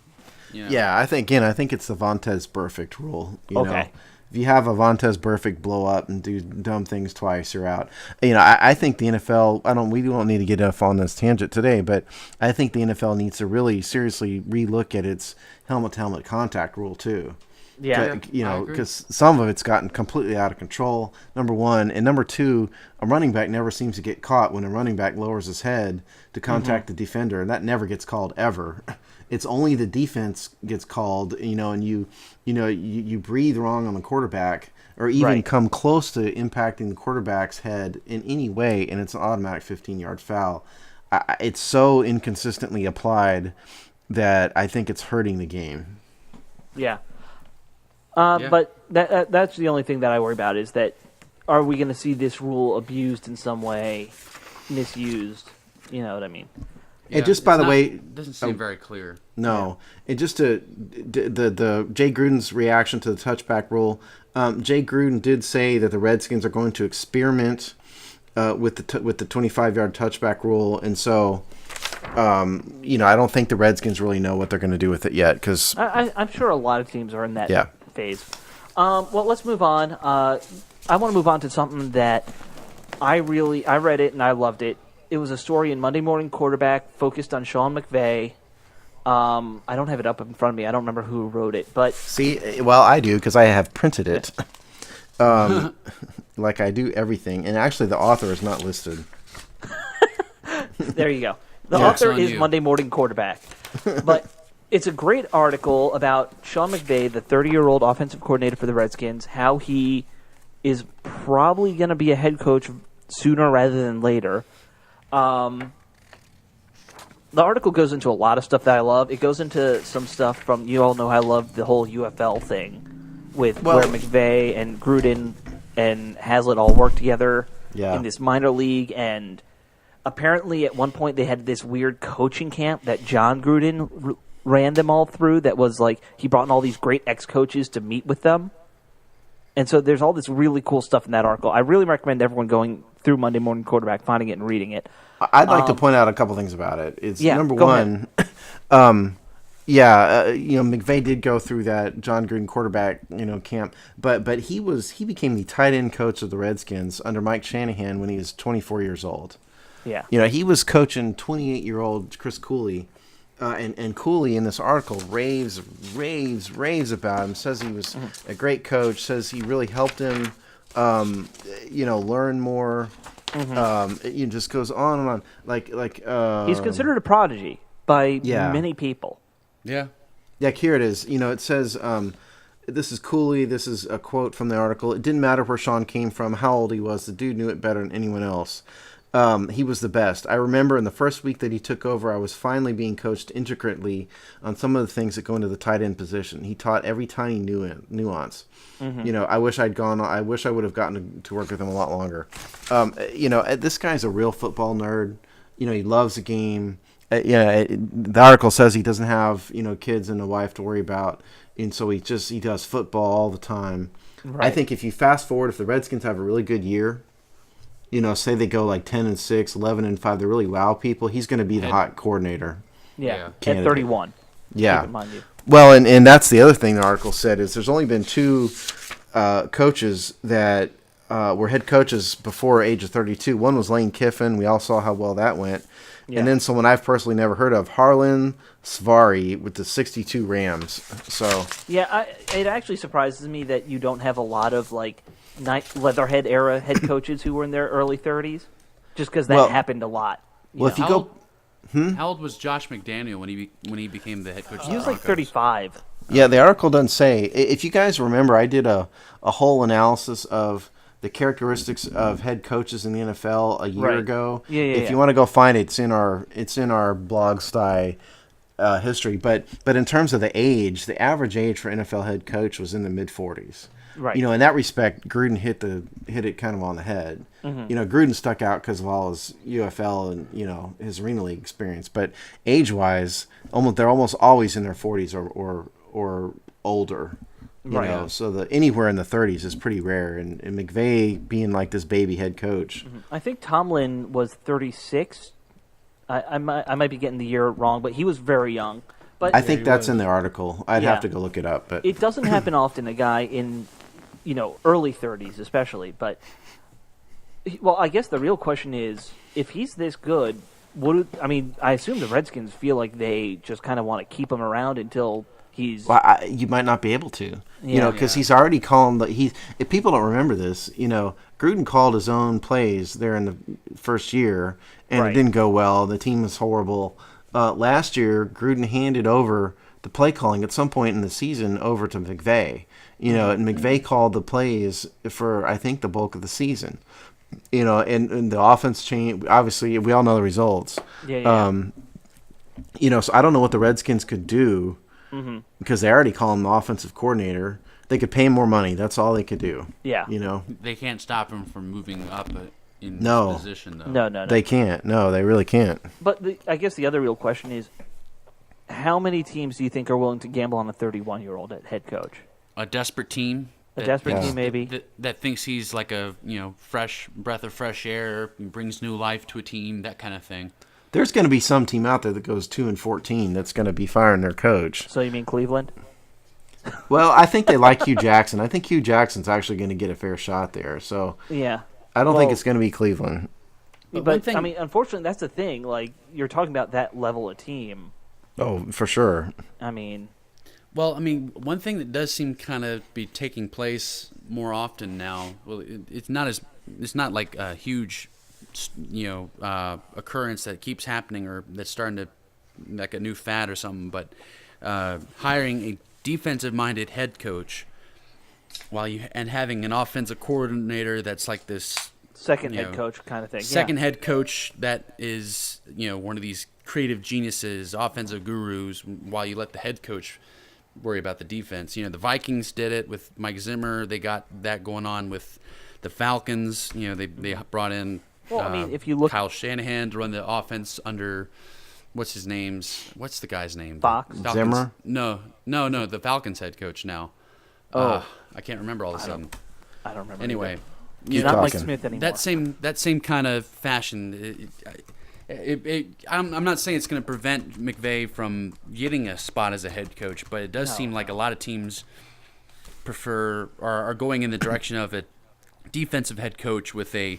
Yeah, I think it's the Vontaze Burfict rule. Okay. If you have a Vontaze Burfict blow up and do dumb things twice, you're out. I think the NFL, we don't need to get off on this tangent today, but I think the NFL needs to really seriously relook at its helmet-to-helmet contact rule too. Yeah. Because some of it's gotten completely out of control, number one. And number two, a running back never seems to get caught when a running back lowers his head to contact the defender, and that never gets called ever. It's only the defense gets called, and you breathe wrong on the quarterback or even come close to impacting the quarterback's head in any way, and it's an automatic 15-yard foul. It's so inconsistently applied that I think it's hurting the game. Yeah. But that's the only thing that I worry about is that are we going to see this rule abused in some way, misused? You know what I mean? Yeah, and just by the way, it doesn't seem very clear. No, and just to the Jay Gruden's reaction to the touchback rule. Jay Gruden did say that the Redskins are going to experiment with the 25-yard touchback rule, and so I don't think the Redskins really know what they're going to do with it yet. Because I'm sure a lot of teams are in that phase. Well, let's move on. I want to move on to something that I read it and I loved it. It was a story in Monday Morning Quarterback focused on Sean McVay. I don't have it up in front of me. I don't remember who wrote it, but see, well, I do because I have printed it, like I do everything. And actually, the author is not listed. There you go. The author is Monday Morning Quarterback, but it's a great article about Sean McVay, the 30-year-old offensive coordinator for the Redskins, how he is probably going to be a head coach sooner rather than later. The article goes into a lot of stuff that I love. It goes into some stuff from, you all know I love the whole UFL thing with where McVay and Gruden and Hazlitt all work together in this minor league. And apparently at one point they had this weird coaching camp that John Gruden ran them all through that was like he brought in all these great ex-coaches to meet with them. And so there's all this really cool stuff in that article. I really recommend everyone going through Monday Morning Quarterback, finding it and reading it. I'd like to point out a couple things about it. It's number one, McVay did go through that John Gruden quarterback, camp, but he became the tight end coach of the Redskins under Mike Shanahan when he was 24 years old. Yeah. He was coaching 28-year-old Chris Cooley. And Cooley in this article raves about him, says he was a great coach, says he really helped him, learn more. It just goes on and on. Like he's considered a prodigy by many people. Yeah. Yeah, here it is. It says, this is Cooley. This is a quote from the article. It didn't matter where Sean came from, how old he was. The dude knew it better than anyone else. He was the best. I remember in the first week that he took over, I was finally being coached intricately on some of the things that go into the tight end position. He taught every tiny nuance. I wish I would have gotten to work with him a lot longer. This guy's a real football nerd. He loves the game. The article says he doesn't have, kids and a wife to worry about. And so he does football all the time. Right. I think if you fast forward, if the Redskins have a really good year, say they go like 10-6, 11-5, they really wow people, he's going to be the hot coordinator. Yeah, at 31. Yeah. Mind you. Well, and that's the other thing the article said is there's only been two coaches that were head coaches before age of 32. One was Lane Kiffin. We all saw how well that went. Yeah. And then someone I've personally never heard of, Harlan Svari with the 62 Rams. So it actually surprises me that you don't have a lot of Leatherhead era head coaches who were in their early 30s, just because that happened a lot. If you go, how old was Josh McDaniel when he became the head coach? He was like 35. Yeah, the article doesn't say. If you guys remember, I did a whole analysis of the characteristics of head coaches in the NFL a year ago. If you want to go find it, it's in our blog style history. But in terms of the age, the average age for NFL head coach was in the mid 40s. Right. In that respect, Gruden hit it kind of on the head. Gruden stuck out because of all his UFL and his Arena League experience. But age-wise, they're almost always in their 40s or older. So anywhere in the 30s is pretty rare. And McVay being like this baby head coach. I think Tomlin was 36. I might be getting the year wrong, but he was very young. But I think that's in the article. I'd have to go look it up. But it doesn't happen often. A guy in early 30s especially. But I guess the real question is, if he's this good, I assume the Redskins feel like they just kind of want to keep him around until Well, you might not be able to, because Yeah. he's already calling if people don't remember this, Gruden called his own plays there in the first year, and Right. it didn't go well. The team was horrible. Last year, Gruden handed over the play calling at some point in the season over to McVay. And McVay called the plays for, I think, the bulk of the season. And the offense changed. Obviously, we all know the results. Yeah. So I don't know what the Redskins could do. Because they already call him the offensive coordinator. They could pay him more money. That's all they could do. Yeah. They can't stop him from moving up in No. his position, though. No. They can't. No, they really can't. But I guess the other real question is, how many teams do you think are willing to gamble on a 31-year-old at head coach? A desperate team. A desperate team, maybe. That thinks he's like a fresh breath of fresh air, brings new life to a team, that kind of thing. There's going to be some team out there that goes 2-14 that's going to be firing their coach. So you mean Cleveland? Well, I think they like Hugh Jackson. I think Hugh Jackson's actually going to get a fair shot there. So Yeah. I don't think it's going to be Cleveland. But one thing- I mean, unfortunately, that's the thing. Like, you're talking about that level of team. Oh, for sure. I mean, Well, I mean, one thing that does seem kind of be taking place more often now. Well, it's not like a huge, occurrence that keeps happening or that's starting to like a new fad or something. But hiring a defensive-minded head coach and having an offensive coordinator that's like this second head coach kind of thing. second head coach that is one of these creative geniuses, offensive gurus, while you let the head coach worry about the defense. The Vikings did it with Mike Zimmer. They got that going on with the Falcons. They brought in Well, I mean, if you look, Kyle Shanahan to run the offense under what's the guy's name? Fox? Falcons. Zimmer? No, the Falcons head coach now. I can't remember all of a sudden. I don't remember. Anyway, He's not Mike talking. Smith anymore. that same kind of fashion. I'm not saying it's going to prevent McVay from getting a spot as a head coach, but it does seem like a lot of teams are going in the direction of a defensive head coach with a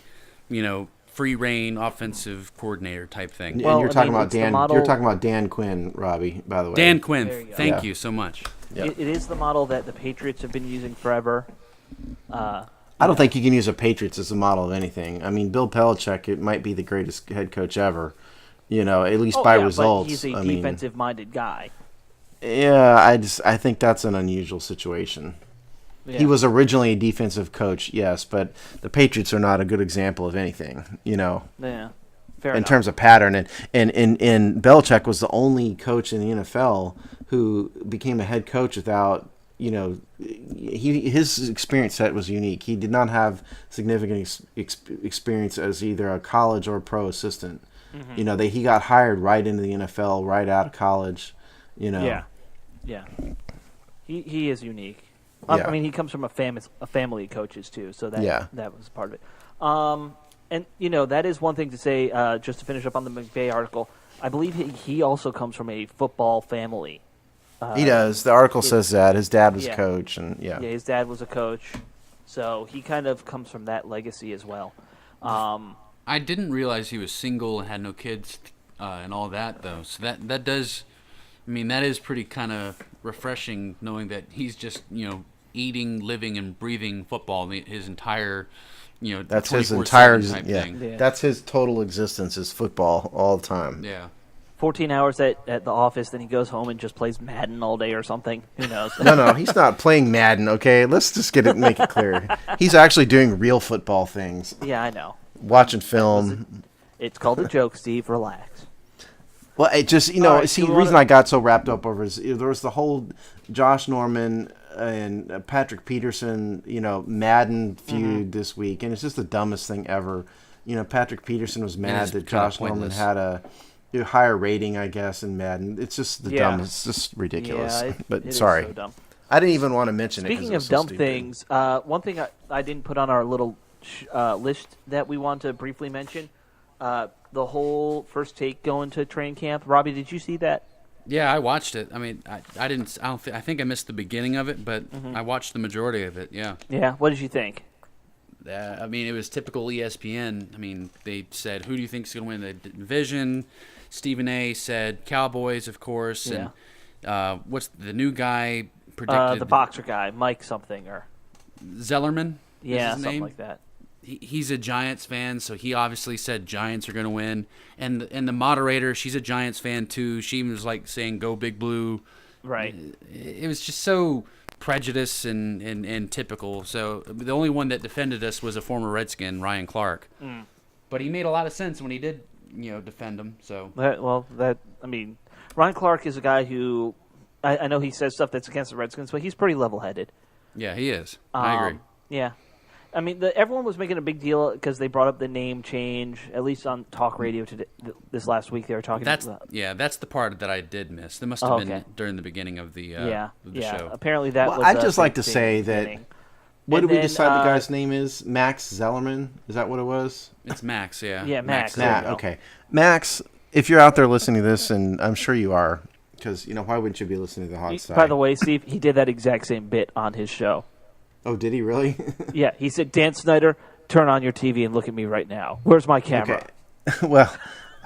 free reign offensive coordinator type thing. Well, and you're talking about it's the Dan. model- You're talking about Dan Quinn, Robbie. By the way, Dan There Quinn, you go. thank Yeah. you so much. It is the model that the Patriots have been using forever. I don't think you can use the Patriots as a model of anything. I mean, Bill Belichick, it might be the greatest head coach ever. At least by results. But he's a I mean, defensive-minded guy. yeah, I think that's an unusual situation. Yeah. He was originally a defensive coach, yes, but the Patriots are not a good example of anything, Yeah. Fair in enough. terms of pattern. And Belichick was the only coach in the NFL who became a head coach without, his experience set was unique. He did not have significant experience as either a college or pro assistant. Mm-hmm. He got hired right into the NFL, right out of college. Yeah. He is unique. Yeah. I mean, he comes from a family of coaches too, so that was part of it. And that is one thing to say. Just to finish up on the McVay article, I believe he also comes from a football family. He does. The article says that his dad was a Yeah. coach, and Yeah, his dad was a coach, so he kind of comes from that legacy as well. I didn't realize he was single and had no kids and all that, though. So that does, I mean, that is pretty kind of refreshing knowing that he's just, eating, living, and breathing football his entire, that's his 24/7 entire type thing. Yeah. That's his total existence is football all the time. Yeah. 14 hours at the office, then he goes home and just plays Madden all day or something. Who knows? No, he's not playing Madden. Okay, let's just make it clear. He's actually doing real football things, Yeah, I know. watching film. It's called a joke, Steve. Relax. Well, it just All right, see do the you reason wanna- I got so wrapped up over is there was the whole Josh Norman and Patrick Peterson Madden feud this week, and it's just the dumbest thing ever. Patrick Peterson was mad is that kinda Josh Norman pointless. had a higher rating, I guess, in Madden. It's just the Yeah. dumbest. It's just ridiculous. Yeah, but it is sorry, so dumb. I didn't even want to mention it. 'cause Speaking it of was so dumb stupid. things, one thing I didn't put on our little list that we want to briefly mention, the whole first take going to training camp. Robbie, did you see that? Yeah, I watched it. I mean, I didn't. I think I missed the beginning of it, but I watched the majority of it. Yeah. Yeah. What did you think? I mean, it was typical ESPN. I mean, they said, "Who do you think is going to win the division?" Stephen A. said, "Cowboys, of course." Yeah. And What's the new guy predicted? The boxer guy, Mike something or Zellerman. yeah, is his something name? like that. He's a Giants fan, so he obviously said Giants are going to win. And the moderator, she's a Giants fan too. She was like saying "Go Big Blue." Right. It was just so prejudiced and typical. So the only one that defended us was a former Redskin, Ryan Clark. But he made a lot of sense when he did, defend him. So Ryan Clark is a guy who I know he says stuff that's against the Redskins, but he's pretty level-headed. yeah, he is. I agree. Yeah. I mean, everyone was making a big deal because they brought up the name change, at least on talk radio today, this last week. They were talking about that's the part that I did miss. That must have been okay. during the beginning of the show. Apparently that was I'd just a like big to say that. thing. What And did we then, decide the guy's name is? Max Zellerman? Is that what it was? It's Max, yeah. Yeah, Max. Zellerman. There you Matt, go. okay. Max, if you're out there listening to this, and I'm sure you are, because, why wouldn't you be listening to the Hog Side? By the way, Steve, he did that exact same bit on his show. Oh, did he really? Yeah, he said, Dan Snyder, turn on your TV and look at me right now. Where's my camera? Okay. Well,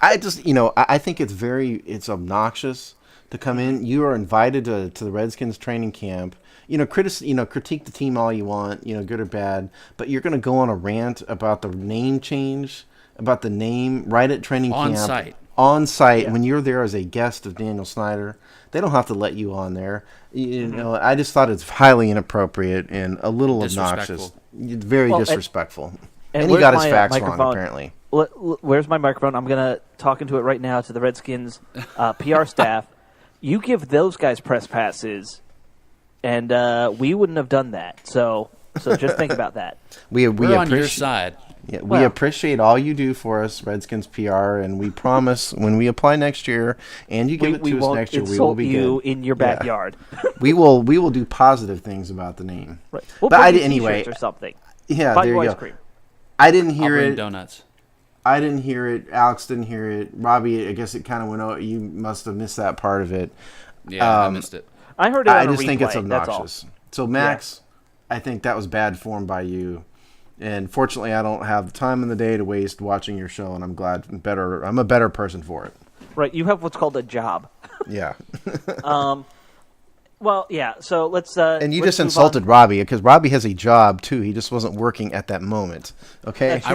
I just, I think it's obnoxious to come in. You are invited to the Redskins training camp. Critique the team all you want, good or bad, but you're going to go on a rant about the name change, about the name right at training camp. On site, when you're there as a guest of Daniel Snyder. They don't have to let you on there. I just thought it's highly inappropriate and a little obnoxious. Very disrespectful. And he got his facts wrong, apparently. Where's my microphone? I'm going to talk into it right now to the Redskins PR staff. You give those guys press passes, and we wouldn't have done that. So just think about that. We're on your side. Yeah, we appreciate all you do for us, Redskins PR, and we promise when we apply next year and you give it to us next year, we will be you good. in your backyard. we will do positive things about the name. Right. We'll but bring you anyway, t-shirts or something. Yeah, Buy there you you ice go. cream. I didn't hear I'll bring it. donuts. I didn't hear it. Alex didn't hear it. Robbie, I guess it kind of went out. You must have missed that part of it. Yeah, I missed it. I heard it on I a just replay, think it's that's all. obnoxious. So Max, I think that was bad form by you. And fortunately, I don't have the time in the day to waste watching your show, and I'm glad. I'm a better person for it. Right, you have what's called a job. Yeah. Well, yeah. So let's. And you let's just move insulted on. Robbie because Robbie has a job too. He just wasn't working at that moment. Okay. I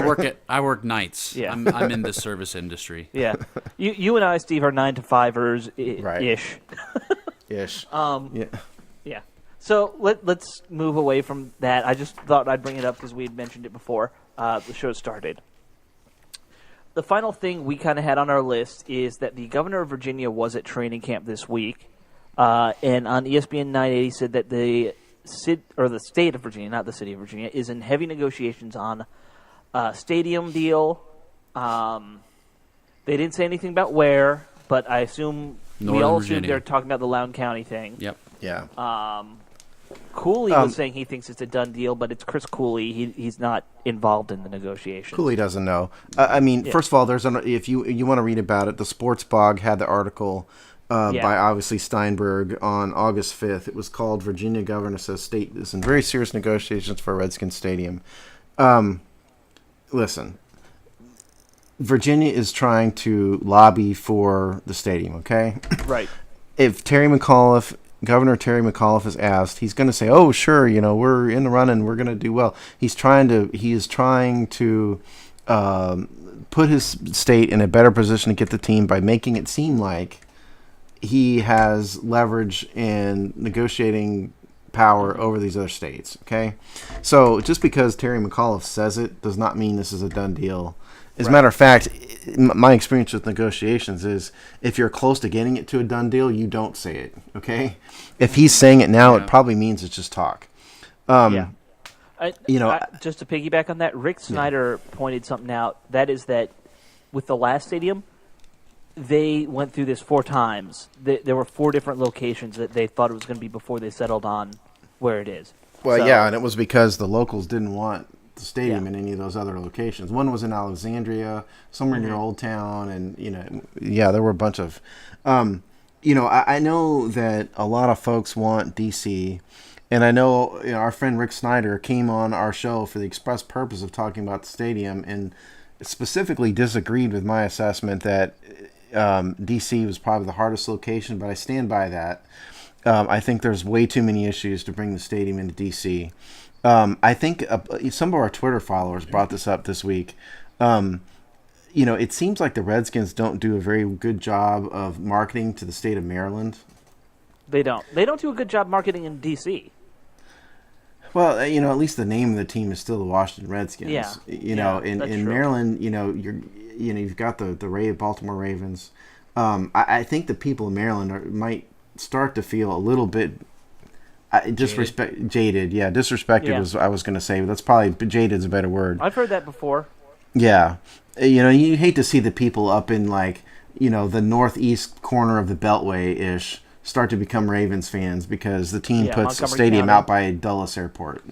work nights. Yeah. I'm in the service industry. Yeah, you and I, Steve, are 9-to-5ers ish. Ish. Um, Yeah. Yeah. So let's move away from that. I just thought I'd bring it up because we had mentioned it before the show started. The final thing we kind of had on our list is that the governor of Virginia was at training camp this week, and on ESPN 980 said that the state of Virginia, not the city of Virginia, is in heavy negotiations on a stadium deal. They didn't say anything about where, but I assume we all assume they're talking about the Loudoun County thing. Yep. Yeah. Cooley was saying he thinks it's a done deal, but it's Chris Cooley. He's not involved in the negotiations. Cooley doesn't know. First of all, if you want to read about it, the Sports Blog had the article by obviously Steinberg on August 5th. It was called "Virginia Governor Says State is in Very Serious Negotiations for Redskins Stadium." Listen, Virginia is trying to lobby for the stadium. Okay, Right. if Governor Terry McAuliffe is asked, he's going to say, "Oh, sure, we're in the running, we're going to do well." He is trying to put his state in a better position to get the team by making it seem like he has leverage and negotiating power over these other states. Okay, so just because Terry McAuliffe says it does not mean this is a done deal. As a matter of fact, my experience with negotiations is if you're close to getting it to a done deal, you don't say it, okay? If he's saying it now, it probably means it's just talk. Just to piggyback on that, Rick Snyder pointed something out. That is that with the last stadium, they went through this 4 times. There were 4 different locations that they thought it was going to be before they settled on where it is. Well, and it was because the locals didn't want the stadium in any of those other locations. One was in Alexandria, somewhere near Old Town, and there were a bunch of I know that a lot of folks want DC, and I know our friend Rick Snyder came on our show for the express purpose of talking about the stadium and specifically disagreed with my assessment that DC was probably the hardest location, but I stand by that. I think there's way too many issues to bring the stadium into DC. I think some of our Twitter followers brought this up this week. It seems like the Redskins don't do a very good job of marketing to the state of Maryland. They don't. They don't do a good job marketing in D.C. Well, at least the name of the team is still the Washington Redskins. Yeah. In Maryland, you've got the Baltimore Ravens. I think the people of Maryland might start to feel a little bit jaded. Yeah, disrespected was I was going to say, but that's probably jaded is a better word. I've heard that before. Yeah, you hate to see the people up in the northeast corner of the Beltway ish start to become Ravens fans because the team puts a stadium out by Dulles Airport.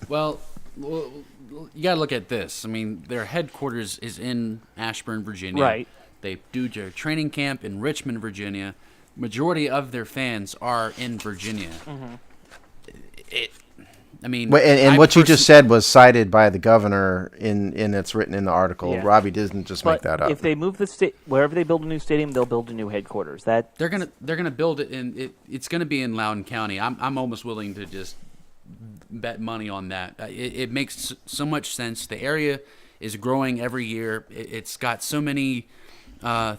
Well, you got to look at this. I mean, their headquarters is in Ashburn, Virginia. Right. They do their training camp in Richmond, Virginia. Majority of their fans are in Virginia. Mm-hmm. What you just said was cited by the governor in it's written in the article. Yeah. Robbie didn't just make that up. If they move wherever they build a new stadium, they'll build a new headquarters. They're gonna build it in it's gonna be in Loudoun County. I'm almost willing to just bet money on that. It makes so much sense. The area is growing every year. It's got so many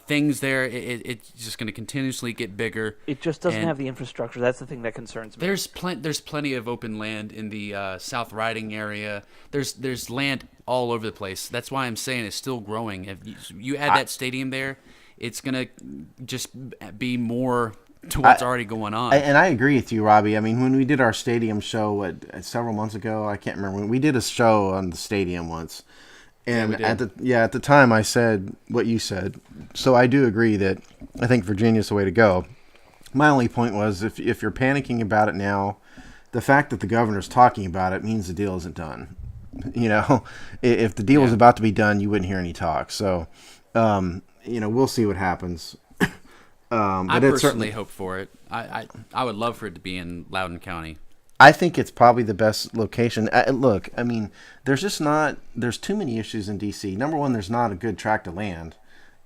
things there. It's just going to continuously get bigger. It just doesn't have the infrastructure. That's the thing that concerns me. There's plenty of open land in the South Riding area. There's land all over the place. That's why I'm saying it's still growing. If you add that stadium there, it's going to just be more to what's already going on. And I agree with you, Robbie. I mean, when we did our stadium show several months ago, I can't remember when we did a show on the stadium once. And at the time I said what you said. So I do agree that I think Virginia's the way to go. My only point was if you're panicking about it now, the fact that the governor's talking about it means the deal isn't done. If the deal was about to be done, you wouldn't hear any talk. So, we'll see what happens. But I personally hope for it. I would love for it to be in Loudoun County. I think it's probably the best location. Look, I mean, there's too many issues in D.C. Number one, there's not a good tract of land,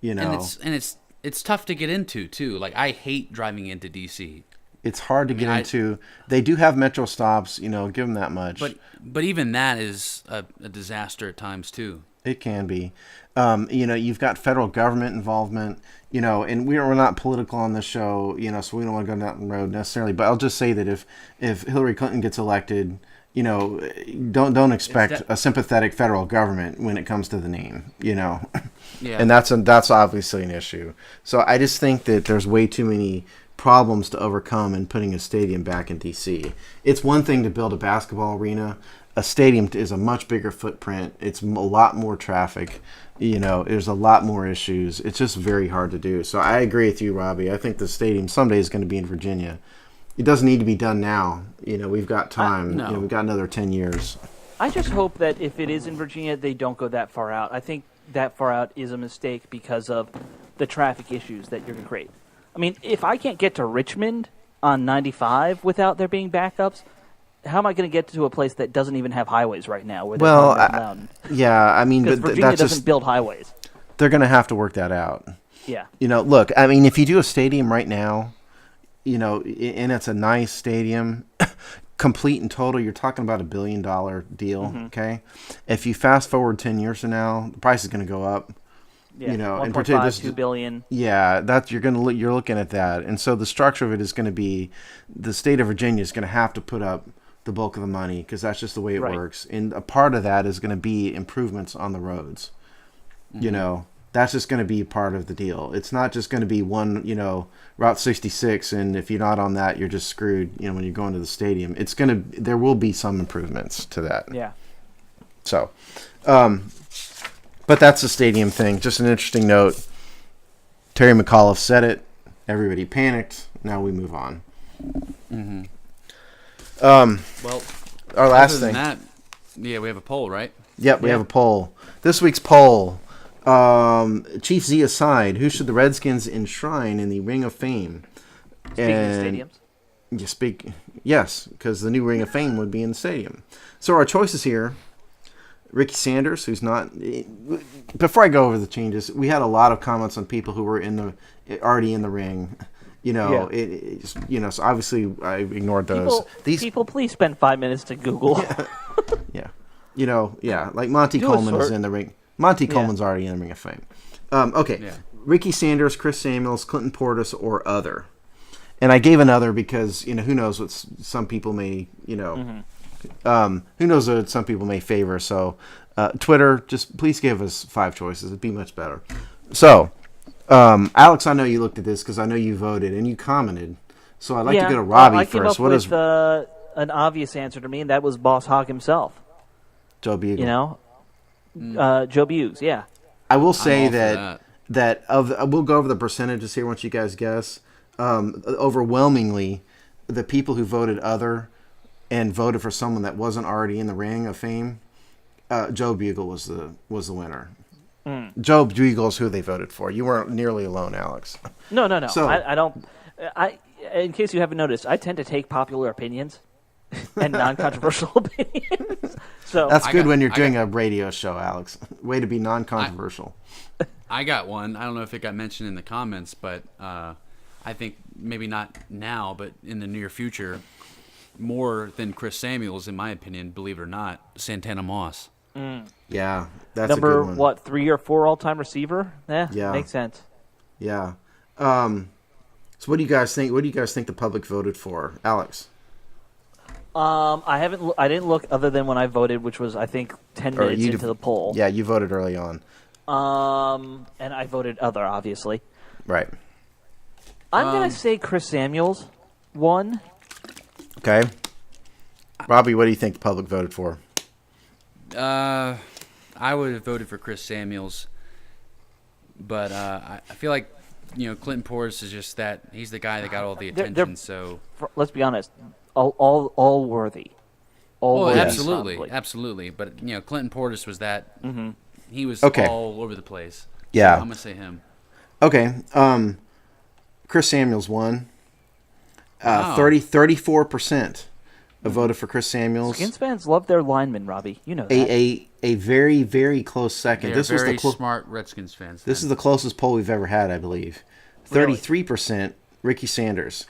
And it's tough to get into, too. Like, I hate driving into D.C. It's hard to get into. They do have metro stops, give them that much. But even that is a disaster at times, too. It can be. You've got federal government involvement, and we're not political on this show, so we don't want to go down that road necessarily. But I'll just say that if Hillary Clinton gets elected, don't expect a sympathetic federal government when it comes to the name, Yeah. And that's obviously an issue. So I just think that there's way too many problems to overcome in putting a stadium back in D.C. It's one thing to build a basketball arena. A stadium is a much bigger footprint. It's a lot more traffic. There's a lot more issues. It's just very hard to do. So I agree with you, Robbie. I think the stadium someday is going to be in Virginia. It doesn't need to be done now. We've got time. No. We've got another 10 years. I just hope that if it is in Virginia, they don't go that far out. I think that far out is a mistake because of the traffic issues that you're going to create. I mean, if I can't get to Richmond on 95 without there being backups, how am I going to get to a place that doesn't even have highways right now? But Virginia doesn't build highways. They're going to have to work that out. Yeah. Look, I mean, if you do a stadium right now, and it's a nice stadium, complete and total, you're talking about $1 billion deal. Mm-hmm. Okay. If you fast forward 10 years from now, the price is going to go up. Yeah, in particular, $2 billion. Yeah, you're looking at that, and so the structure of it is going to be the state of Virginia is going to have to put up the bulk of the money because that's just the way it works. And a part of that is going to be improvements on the roads. Mm-hmm. That's just going to be part of the deal. It's not just going to be one, Route 66, and if you're not on that, you're just screwed. When you're going to the stadium, there will be some improvements to that. Yeah. So, but that's the stadium thing. Just an interesting note. Terry McAuliffe said it. Everybody panicked. Now we move on. Mm-hmm. Our last thing. We have a poll, right? Yep, we have a poll. This week's poll. Chief Z aside, who should the Redskins enshrine in the Ring of Fame? Speaking of stadiums? Yes, because the new Ring of Fame would be in the stadium. So our choices here, Ricky Sanders, who's not. Before I go over the changes, we had a lot of comments on people who were already in the ring. So obviously I ignored those. People, please spend 5 minutes to Google. Yeah. Like Monty Coleman is in the ring. Monty Coleman's already in the Ring of Fame. Okay. Yeah. Ricky Sanders, Chris Samuels, Clinton Portis, or other. And I gave another because, who knows what some people may, who knows what some people may favor. So, Twitter, just please give us 5 choices. It'd be much better. So, Alex, I know you looked at this because I know you voted and you commented. So I'd like to go to Robbie first. What is an obvious answer to me, and that was Boss Hog himself. Joe Bugle. Joe Buggs, yeah. I will say that we'll go over the percentages here once you guys guess. Overwhelmingly, the people who voted other and voted for someone that wasn't already in the Ring of Fame, Joe Bugle was the winner. Joe Bugle is who they voted for. You weren't nearly alone, Alex. No. So, I don't. In case you haven't noticed, I tend to take popular opinions and non-controversial opinions. So that's good when you're doing a radio show, Alex. Way to be non-controversial. I got one. I don't know if it got mentioned in the comments, but I think maybe not now, but in the near future, more than Chris Samuels, in my opinion, believe it or not, Santana Moss. Yeah, that's number a good one. 3 or 4 all-time receiver? Yeah, makes sense. Yeah. So what do you guys think? What do you guys think the public voted for, Alex? I didn't look other than when I voted, which was I think 10 minutes into the poll. Yeah, you voted early on. And I voted other, obviously. Right. I'm gonna say Chris Samuels won. Okay. Robbie, what do you think the public voted for? I would have voted for Chris Samuels, but I feel like Clinton Portis is just that he's the guy that got all the attention. So let's be honest, all worthy. Worthy, absolutely. But Clinton Portis was that. Mm-hmm. He was all over the place. Yeah, so I'm gonna say him. Okay. Chris Samuels won. 34% voted for Chris Samuels. Skins fans love their linemen, Robbie. You know that. A very, very close second. They're very smart Redskins fans. This is the closest poll we've ever had, I believe. 33% Ricky Sanders.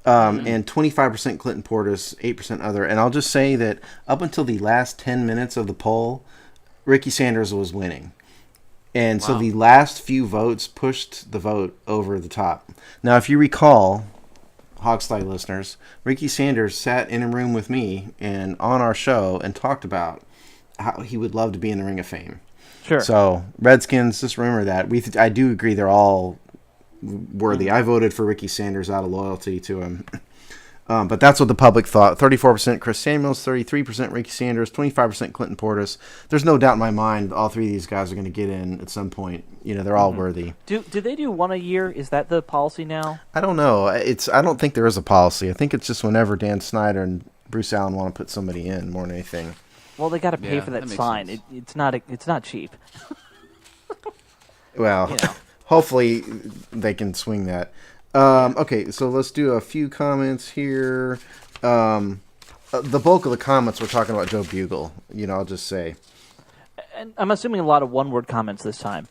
And 25% Clinton Portis, 8% other. And I'll just say that up until the last 10 minutes of the poll, Ricky Sanders was winning. And so the last few votes pushed the vote over the top. Now, if you recall, Hogstye listeners, Ricky Sanders sat in a room with me and on our show and talked about how he would love to be in the Ring of Fame. Sure. So, Redskins, just remember that. I do agree they're all worthy. I voted for Ricky Sanders out of loyalty to him. But that's what the public thought. 34% Chris Samuels, 33% Ricky Sanders, 25% Clinton Portis. There's no doubt in my mind all 3 of these guys are going to get in at some point. They're all worthy. Do they do one a year? Is that the policy now? I don't know. I don't think there is a policy. I think it's just whenever Dan Snyder and Bruce Allen want to put somebody in more than anything. Well, they got to pay for that sign. It's not cheap. Well, hopefully they can swing that. Okay, so let's do a few comments here. The bulk of the comments were talking about Joe Bugle. I'll just say. And I'm assuming a lot of one-word comments this time.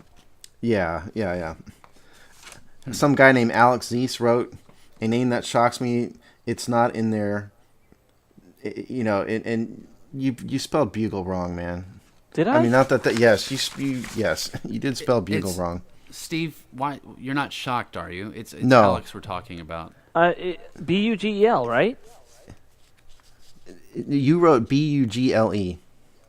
Yeah. Some guy named Alex Zeese wrote a name that shocks me. It's not in there. And you spelled Bugle wrong, man. Did I? I mean, not that. Yes, you did spell Bugle wrong. Steve, why you're not shocked, are you? It's no. Alex we're talking about. Bugle, right? You wrote Bugle.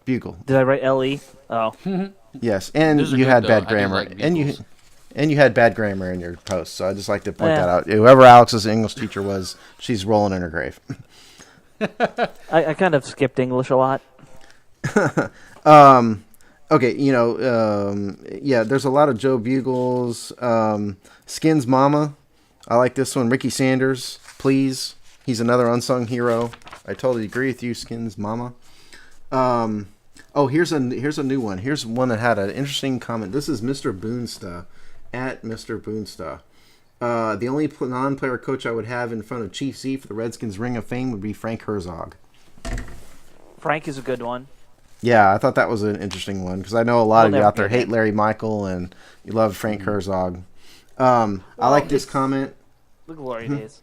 Bugle. Did I write Le? Oh. Yes, and you had bad grammar, and you had bad grammar in your post. So I just like to point that out. Whoever Alex's English teacher was, she's rolling in her grave. I kind of skipped English a lot. Okay, there's a lot of Joe Bugles. Skins Mama, I like this one. Ricky Sanders, please. He's another unsung hero. I totally agree with you, Skins Mama. Here's a new one. Here's one that had an interesting comment. This is Mr. Boonsta, at Mr. Boonsta. The only non-player coach I would have in front of Chief Z for the Redskins Ring of Fame would be Frank Herzog. Frank is a good one. Yeah, I thought that was an interesting one because I know a lot We'll of you never out there get hate it. Larry Michael and you love Frank Herzog. I like this comment. The glory days.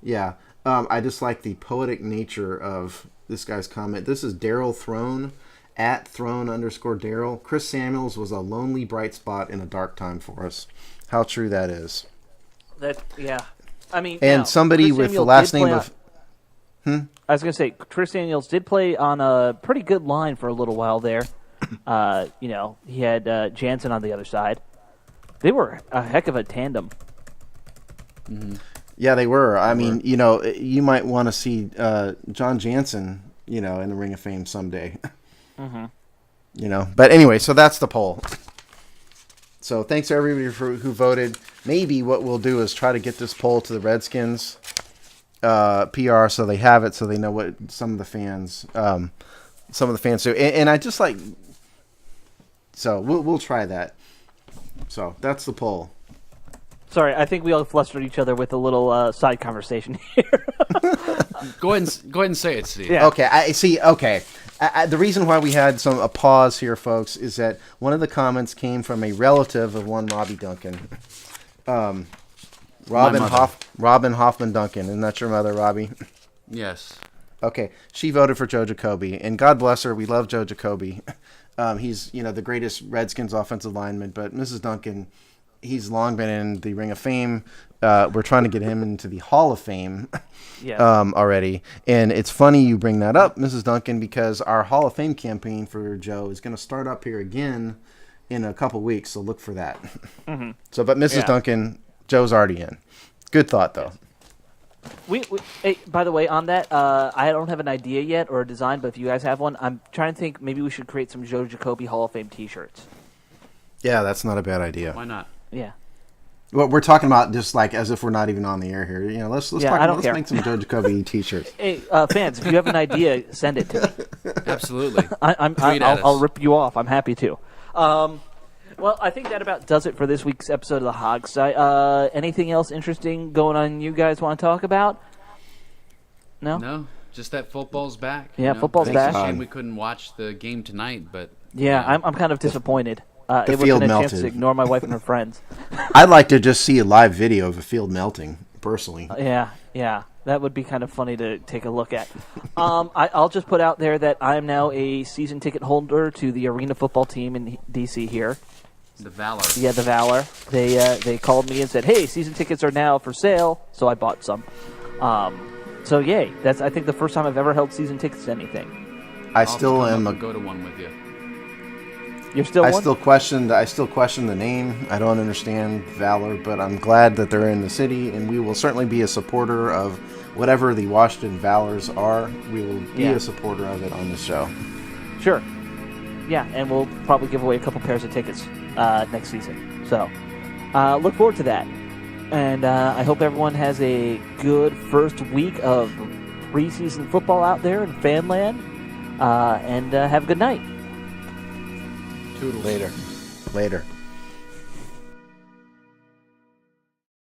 Yeah, I just like the poetic nature of this guy's comment. This is Daryl Throne at Throne_Daryl. Chris Samuels was a lonely bright spot in a dark time for us. How true that is. I mean, And now, somebody Chris with the Samuels last did name play of I was going to say, Chris Daniels did play on a pretty good line for a little while there. He had Jansen on the other side. They were a heck of a tandem. Yeah, they were. I mean, you might want to see John Jansen, in the Ring of Fame someday. But anyway, so that's the poll. So thanks to everybody who voted. Maybe what we'll do is try to get this poll to the Redskins PR so they have it, so they know what some of the fans do. And I just like. So we'll try that. So that's the poll. Sorry, I think we all flustered each other with a little side conversation here. Go ahead and say it, Steve. Yeah. Okay, I see. Okay, the reason why we had a pause here, folks, is that one of the comments came from a relative of one Robbie Duncan, Robin Hoffman Duncan. Isn't that your mother, Robbie? Yes. Okay, she voted for Joe Jacoby, and God bless her. We love Joe Jacoby. He's the greatest Redskins offensive lineman, but Mrs. Duncan, he's long been in the Ring of Fame. We're trying to get him into the Hall of Fame already. And it's funny you bring that up, Mrs. Duncan, because our Hall of Fame campaign for Joe is going to start up here again in a couple weeks, so look for that. Mm-hmm. But Mrs. Duncan, Joe's already in. Good thought, though. Hey, by the way, on that, I don't have an idea yet or a design, but if you guys have one, I'm trying to think maybe we should create some Joe Jacoby Hall of Fame T-shirts. Yeah, that's not a bad idea. Why not? Yeah. Well, we're talking about just like as if we're not even on the air here. Let's care. make some Joe Jacoby T-shirts. Hey, fans, if you have an idea, send it to me. Absolutely. I'll rip you off. I'm happy to. Well, I think that about does it for this week's episode of the Hogside. Anything else interesting going on you guys want to talk about? No? No, just that football's back. Yeah, football's back. It's a shame we couldn't watch the game tonight, but... Yeah, I'm kind of disappointed. It field wasn't a chance melted. to ignore my wife and her friends. I'd like to just see a live video of a field melting, personally. Yeah. That would be kind of funny to take a look at. I'll just put out there that I am now a season ticket holder to the arena football team in D.C. here. The Valor. Yeah, the Valor. They called me and said, "Hey, season tickets are now for sale," so I bought some. So yay! That's I think the first time I've ever held season tickets to anything. I still am. Go to one with you. You're still. I still question the name. I don't understand Valor, but I'm glad that they're in the city, and we will certainly be a supporter of whatever the Washington Valors are. We will be a supporter of it on the show. Sure. Yeah, and we'll probably give away a couple pairs of tickets next season. So look forward to that. And I hope everyone has a good first week of preseason football out there in Fanland. And have a good night. Later.